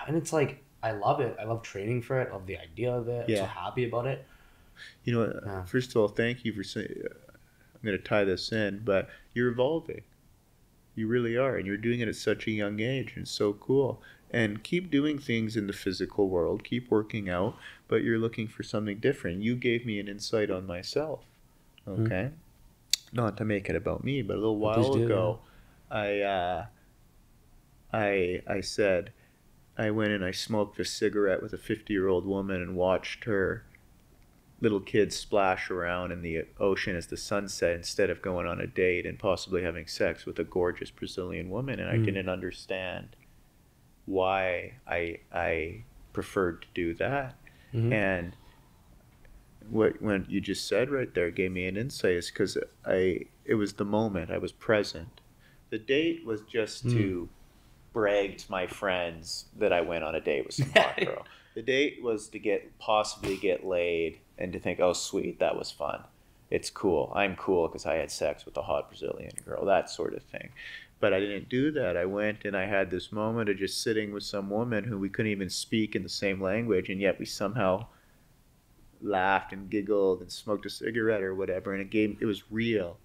and it's like I love it. I love training for it. I love the idea of it. I'm so happy about it. You know, first of all, thank you for saying. I'm going to tie this in, but you're evolving. You really are, and you're doing it at such a young age, and it's so cool. And keep doing things in the physical world. Keep working out, but you're looking for something different. You gave me an insight on myself. Okay, not to make it about me, but a little while ago, I said I went and I smoked a cigarette with a 50-year-old woman and watched her little kids splash around in the ocean as the sun set instead of going on a date and possibly having sex with a gorgeous Brazilian woman. And I didn't understand why I preferred to do that. And what you just said right there gave me an insight, is because it was the moment. I was present. The date was just to brag to my friends that I went on a date with some hot girl. The date was to possibly get laid and to think, oh sweet, that was fun. It's cool. I'm cool because I had sex with a hot Brazilian girl, that sort of thing. But I didn't do that. I went and I had this moment of just sitting with some woman who we couldn't even speak in the same language, and yet we somehow laughed and giggled and smoked a cigarette or whatever, and it was real.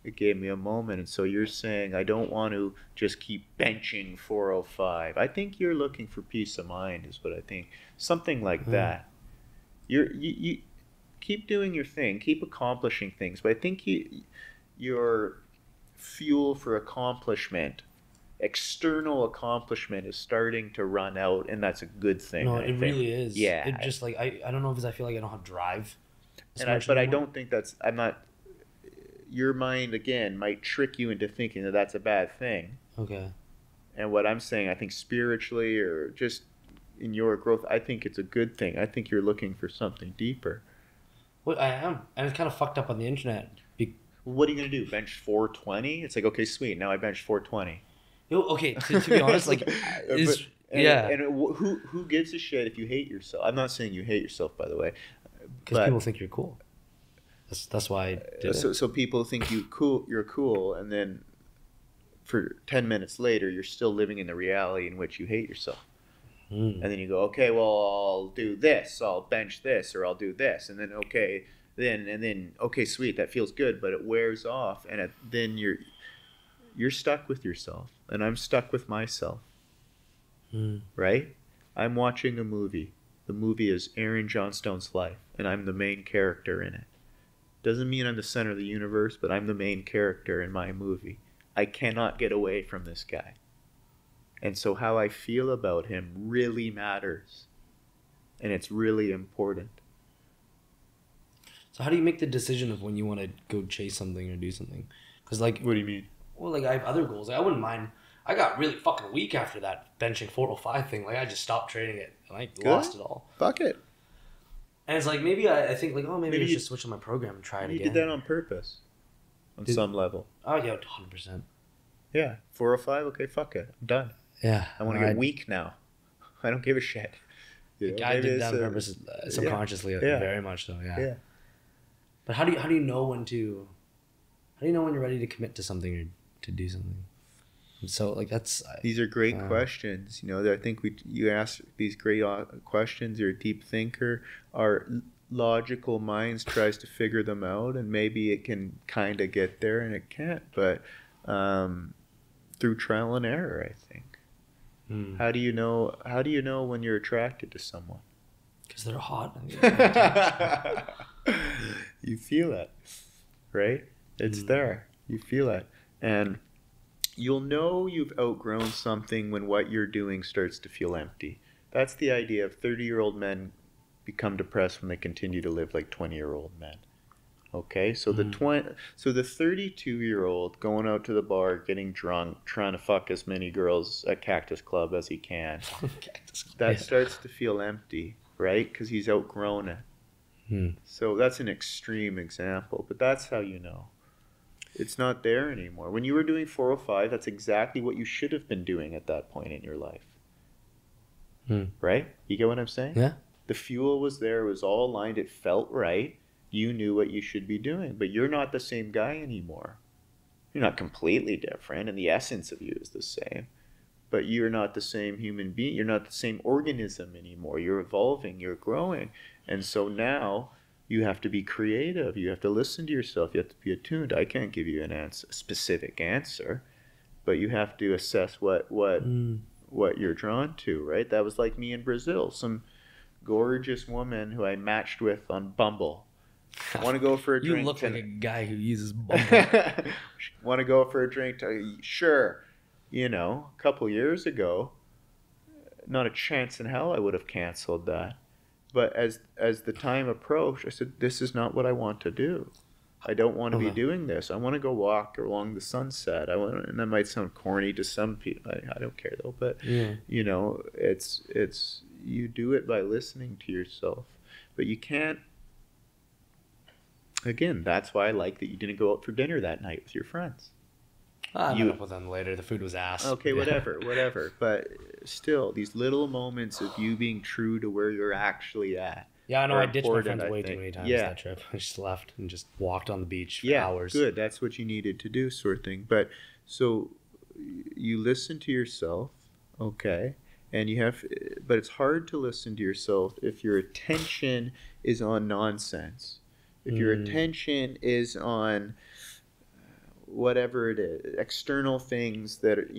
It gave me a moment. And so you're saying, I don't want to just keep benching 405. I think you're looking for peace of mind, is what I think. Something like that. You keep doing your thing, keep accomplishing things, but I think your fuel for accomplishment, external accomplishment, is starting to run out, and that's a good thing. No, it really is. Yeah. It just like I don't know, because I feel like I don't have drive. But I don't think I'm not. Your mind again might trick you into thinking that that's a bad thing. Okay. And what I'm saying, I think spiritually or just in your growth, I think it's a good thing. I think you're looking for something deeper. Well, I am, and it's kind of fucked up on the internet. What are you gonna do? Bench 420? It's like, okay, sweet. Now I bench 420. Okay, to be honest, like, who gives a shit if you hate yourself? I'm not saying you hate yourself, by the way, because people think you're cool. That's why I did it. So people think you're cool, and then for 10 minutes later, you're still living in the reality in which you hate yourself. And then you go, okay, well, I'll do this, I'll bench this, or I'll do this, and then okay, sweet, that feels good, but it wears off, and then you're stuck with yourself, and I'm stuck with myself. Right? I'm watching a movie. The movie is Aaron Johnstone's life, and I'm the main character in it. Doesn't mean I'm the center of the universe, but I'm the main character in my movie. I cannot get away from this guy. And so how I feel about him really matters. And it's really important. So how do you make the decision of when you want to go chase something or do something? Because like... What do you mean? Well, like I have other goals. Like, I wouldn't mind... I got really fucking weak after that benching 405 thing. Like I just stopped training it. And I lost it all. Fuck it. And it's like, maybe I think like, oh, maybe I should switch on my program and try it again. You did that on purpose. On some level. Oh, yeah, 100%. Yeah. 405, okay, fuck it. I'm done. Yeah. I want to get weak now. I don't give a shit. I did that on purpose, subconsciously, very much so, yeah. But how do you know when you're ready to commit to something or to do something? So like these are great questions. I think you ask these great questions. You're a deep thinker. Our logical minds tries to figure them out, and maybe it can kind of get there, and it can't. But through trial and error, I think. How do you know when you're attracted to someone? Because they're hot. You feel it, right? It's there. You feel it, and you'll know you've outgrown something when what you're doing starts to feel empty. That's the idea of 30-year-old men become depressed when they continue to live like 20-year-old men. Okay, so the 32-year-old going out to the bar, getting drunk, trying to fuck as many girls at Cactus Club as he can. That starts to feel empty, right? Because he's outgrown it. So that's an extreme example, but that's how you know. It's not there anymore. When you were doing 405, that's exactly what you should have been doing at that point in your life. Right? You get what I'm saying? Yeah. The fuel was there. It was all aligned. It felt right. You knew what you should be doing. But you're not the same guy anymore. You're not completely different, and the essence of you is the same. But you're not the same human being. You're not the same organism anymore. You're evolving. You're growing. And so now you have to be creative. You have to listen to yourself. You have to be attuned. I can't give you a specific answer, but you have to assess what you're drawn to, right? That was like me in Brazil. Some gorgeous woman who I matched with on Bumble. Want to go for a drink? You look like a guy who uses Bumble. Want to go for a drink? Sure. A couple years ago, not a chance in hell I would have canceled that. But as the time approached, I said, this is not what I want to do. I don't want to be doing this. I want to go walk along the sunset. And that might sound corny to some people. I don't care though. But, it's you do it by listening to yourself. But you can't Again, that's why I like that you didn't go out for dinner that night with your friends. I You- met up with them later. The food was ass. Okay, whatever. But still, these little moments of you being true to where you're actually at. Yeah, I know. are I ditched my important, friends I way too think. many times Yeah. that trip. I just left and just walked on the beach for Yeah, hours. good. That's what you needed to do, sort of thing. But so you listen to yourself, okay, and you have, but it's hard to listen to yourself if your attention is on nonsense. If your attention is on whatever it is, external things that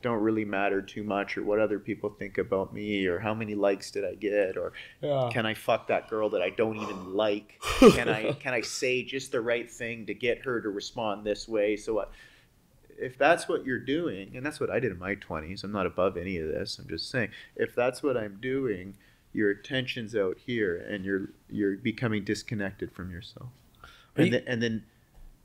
don't really matter too much, or what other people think about me, or how many likes did I get, or Yeah. can I fuck that girl that I don't even like? Can I say just the right thing to get her to respond this way? So what? If that's what you're doing, and that's what I did in my 20s, I'm not above any of this. I'm just saying, if that's what I'm doing, your attention's out here, and you're becoming disconnected from yourself. And then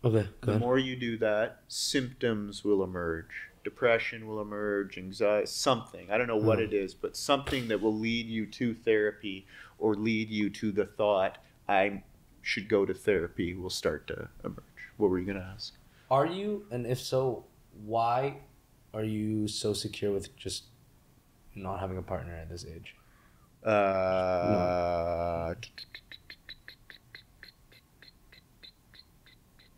Okay, go the ahead. more you do that, symptoms will emerge. Depression will emerge, anxiety, something. I don't know what it is, but something that will lead you to therapy, or lead you to the thought, I should go to therapy, will start to emerge. What were you going to ask? Are you, and if so, why are you so secure with just not having a partner at this age?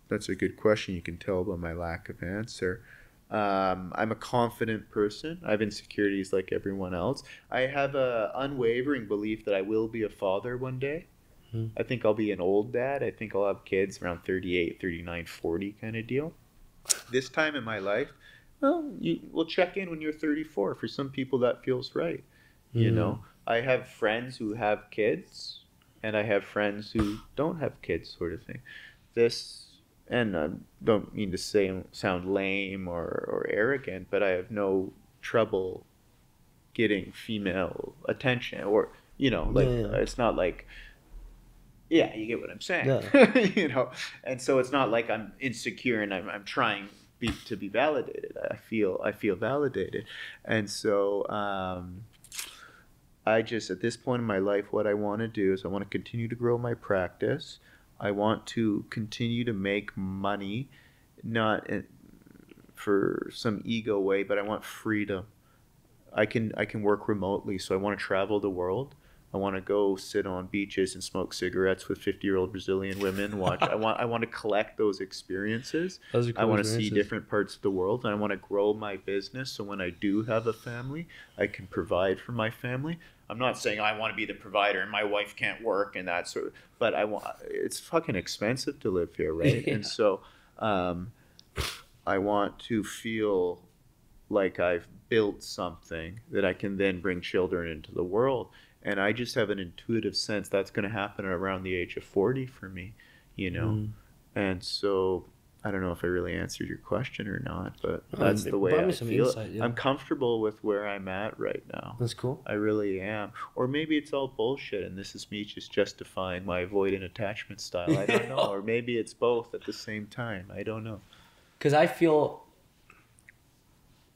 That's a good question. You can tell by my lack of answer. I'm a confident person. I have insecurities like everyone else. I have a unwavering belief that I will be a father one day. I think I'll be an old dad. I think I'll have kids around 38, 39, 40 kind of deal. This time in my life, well, we'll check in when you're 34. For some people, that feels right. You know, I have friends who have kids, and I have friends who don't have kids, sort of thing. And I don't mean to sound lame or arrogant, but I have no trouble getting female attention, or it's not like, yeah, you get what I'm saying. Yeah. And so it's not like I'm insecure and I'm trying to be validated. I feel validated, and so I just, at this point in my life, what I want to do is I want to continue to grow my practice. I want to continue to make money, not for some ego way, but I want freedom. I can work remotely, so I want to travel the world. I want to go sit on beaches and smoke cigarettes with 50-year-old Brazilian women. I want to collect those experiences. Those are cool I want to see experiences. different parts of the world, and I want to grow my business. So when I do have a family, I can provide for my family. I'm not saying I want to be the provider and my wife can't work and that sort of, but it's fucking expensive to live here, right? Yeah. And so I want to feel like I've built something that I can then bring children into the world. And I just have an intuitive sense that's going to happen around the age of 40 for me, And so I don't know if I really answered your question or not, but that's the way I feel. Insight, yeah. I'm comfortable with where I'm at right now. That's cool. I really am. Or maybe it's all bullshit and this is me just justifying my avoidant attachment style. I don't know. Or maybe it's both at the same time. I don't know. Because I feel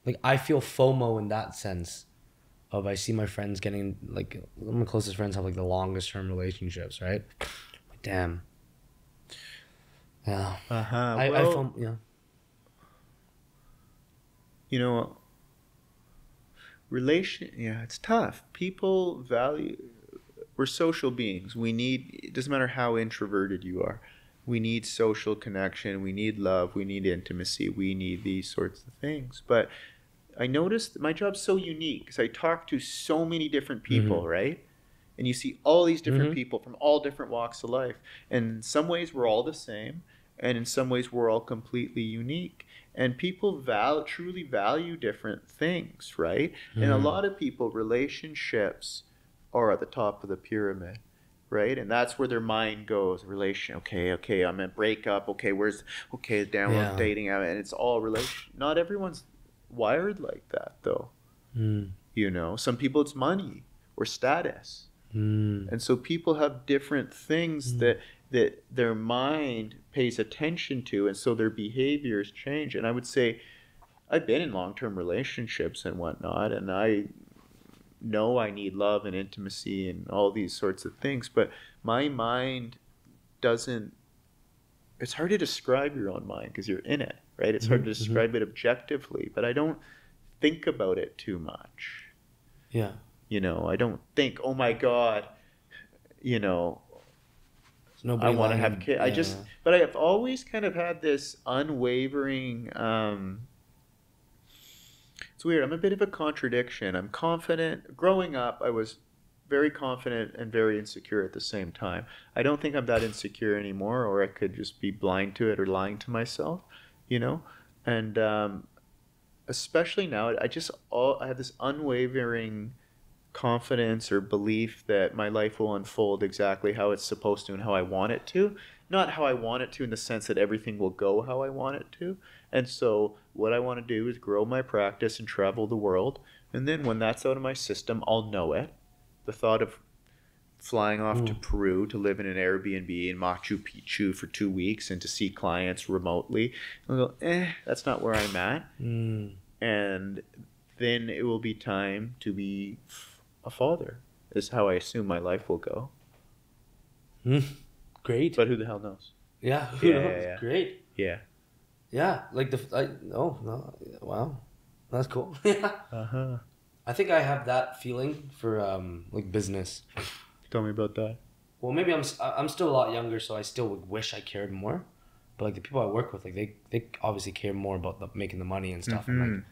FOMO in that sense of I see my friends getting, like, my closest friends have, like, the longest term relationships, right? Like, damn. Yeah. I FOMO, yeah. It's tough. People we're social beings. It doesn't matter how introverted you are. We need social connection. We need love. We need intimacy. We need these sorts of things. But I noticed that my job's so unique because I talk to so many different people, right? And you see all these different people from all different walks of life. And in some ways, we're all the same. And in some ways, we're all completely unique. And people truly value different things, right? And a lot of people, relationships are at the top of the pyramid, right? And that's where their mind goes. Okay, I'm in breakup. Download dating app, and it's all relation. Not everyone's wired like that, though. Some people it's money or status, and so people have different things that their mind pays attention to, and so their behaviors change. And I would say I've been in long-term relationships and whatnot, and I know I need love and intimacy and all these sorts of things, but my mind doesn't it's hard to describe your own mind because you're in it, right? It's hard to describe it objectively, but I don't think about it too much. Yeah. You know, I don't think, oh my God, you know, Nobody I want to lying have in- kids. yeah. But I have always kind of had this unwavering, it's weird. I'm a bit of a contradiction. I'm confident. Growing up, I was very confident and very insecure at the same time. I don't think I'm that insecure anymore, or I could just be blind to it or lying to myself, you know? And especially now, I have this unwavering confidence or belief that my life will unfold exactly how it's supposed to and how I want it to. Not how I want it to in the sense that everything will go how I want it to. And so what I want to do is grow my practice and travel the world. And then when that's out of my system, I'll know it. The thought of flying off to Peru to live in an Airbnb in Machu Picchu for 2 weeks and to see clients remotely, I'll go, that's not where I'm at. And then it will be time to be a father, is how I assume my life will go. Great. But who the hell knows? Yeah. Who Yeah, knows? yeah. Great. Yeah. Yeah. Like no. Wow. That's cool. Yeah. Uh-huh. I think I have that feeling for like business. Tell me about that. Well, maybe I'm still a lot younger, so I still would wish I cared more. But like the people I work with, like they obviously care more about making the money and stuff. And like,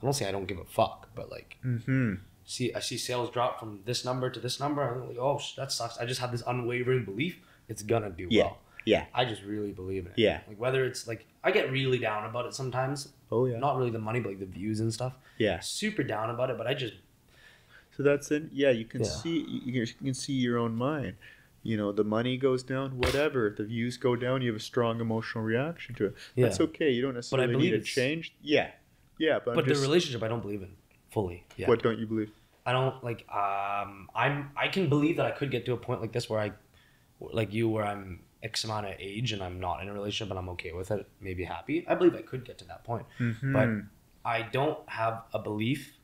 I don't say I don't give a fuck, but like, I see sales drop from this number to this number. I'm like, oh, that sucks. I just have this unwavering belief it's gonna do well. Yeah. I just really believe in it. Yeah. Like whether it's like I get really down about it sometimes. Oh yeah. Not really the money, but like the views and stuff. Yeah. Super down about it, but I just. So that's it. Yeah, you can Yeah. see you can see your own mind. You know, the money goes down, whatever. If the views go down, you have a strong emotional reaction to it. Yeah. That's okay. You don't necessarily believe need to it's- change. Yeah. Yeah, but, But the relationship, I don't believe in fully. Yeah. What don't you believe? I don't like. I can believe that I could get to a point like this where I, like you, where I'm X amount of age and I'm not in a relationship and I'm okay with it, maybe happy. I believe I could get to that point, but I don't have a belief.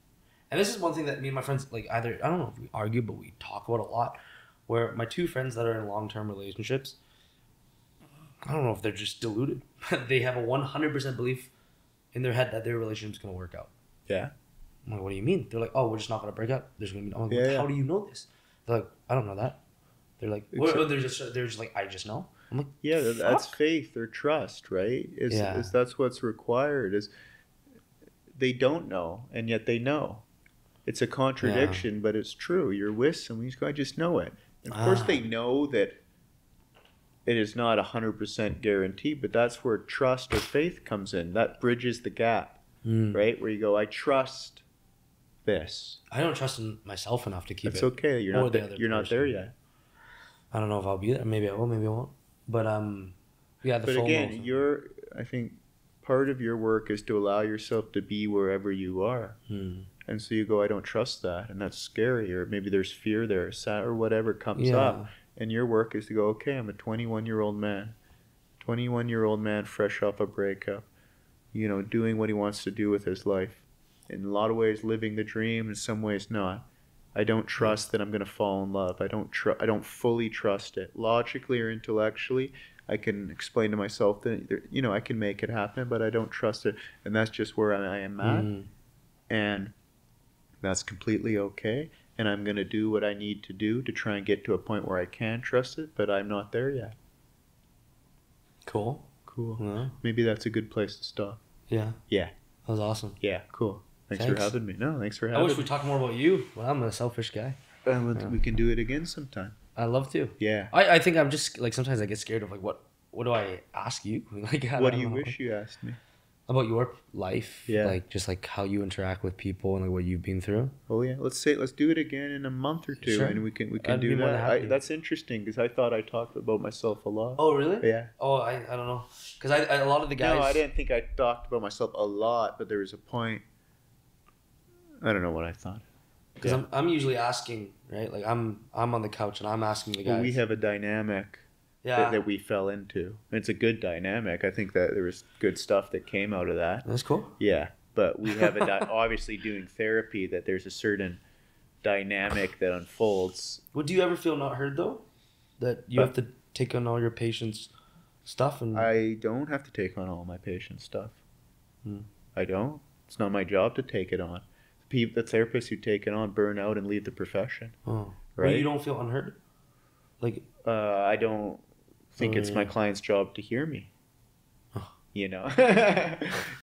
And this is one thing that me and my friends like either I don't know if we argue, but we talk about a lot. Where my two friends that are in long-term relationships, I don't know if they're just deluded. They have a 100% belief in their head that their relationship's gonna work out. Yeah. I'm like, what do you mean? They're like, oh, we're just not gonna break up. There's gonna be. I'm like, Yeah, how yeah. do you know this? They're like, I don't know that. They're like, they're just like, I just know. I'm like, Yeah, that's fuck. faith or trust, right? Yeah. That's what's required. Is they don't know and yet they know. It's a contradiction, but it's true. You're with someone, you just know it. And of course, they know that it is not 100% guaranteed, but that's where trust or faith comes in. That bridges the gap, right? Where you go, I trust this. I don't trust in myself enough to keep It's it. okay. You're or not the there. other You're not person. there yet. I don't know if I'll be there. Maybe I will. Maybe I won't. But yeah. The But FOMO again, thing. I think part of your work is to allow yourself to be wherever you are. And so you go, I don't trust that, and that's scary, or maybe there's fear there, or whatever comes up. And your work is to go, okay, I'm a 21-year-old man, 21-year-old man fresh off a breakup, you know, doing what he wants to do with his life. In a lot of ways, living the dream, in some ways not. I don't trust that I'm going to fall in love. I don't fully trust it. Logically or intellectually, I can explain to myself that, you know, I can make it happen, but I don't trust it. And that's just where I am at. And that's completely okay. And I'm going to do what I need to do to try and get to a point where I can trust it, but I'm not there yet. Cool. Cool. Yeah. Maybe that's a good place to stop. Yeah. Yeah. That was awesome. Yeah, cool. Thanks for having me. No, thanks for I having wish me. we talked more about you. Well, I'm a selfish guy. We can do it again sometime. I love to. Yeah. I think I'm just like sometimes I get scared of like what do I ask you? Like What do you wish you asked me? about your life? Yeah. Like just like how you interact with people and like what you've been through. Oh yeah, let's do it again in a month or two, Sure. and we can I'd be do more than that. happy. That's interesting because I thought I talked about myself a lot. Oh really? Yeah. Oh I don't know because I a lot of the guys. No, I didn't think I talked about myself a lot, but there was a point. I don't know what I thought. Because Yeah. I'm usually asking, right? Like I'm on the couch and I'm asking the guys. Well, we have a dynamic yeah. that we fell into. It's a good dynamic. I think that there was good stuff that came out of that. That's cool. Yeah, but we have obviously doing therapy that there's a certain dynamic that unfolds. Well, do you ever feel not heard though? That you have to take on all your patients stuff and I don't have to take on all my patients' stuff. Hmm. I don't. It's not my job to take it on. The therapists who take it on burn out and leave the profession. oh. But Right? you don't feel unheard? Like I don't think it's my yeah. client's job to hear me. Oh. You know,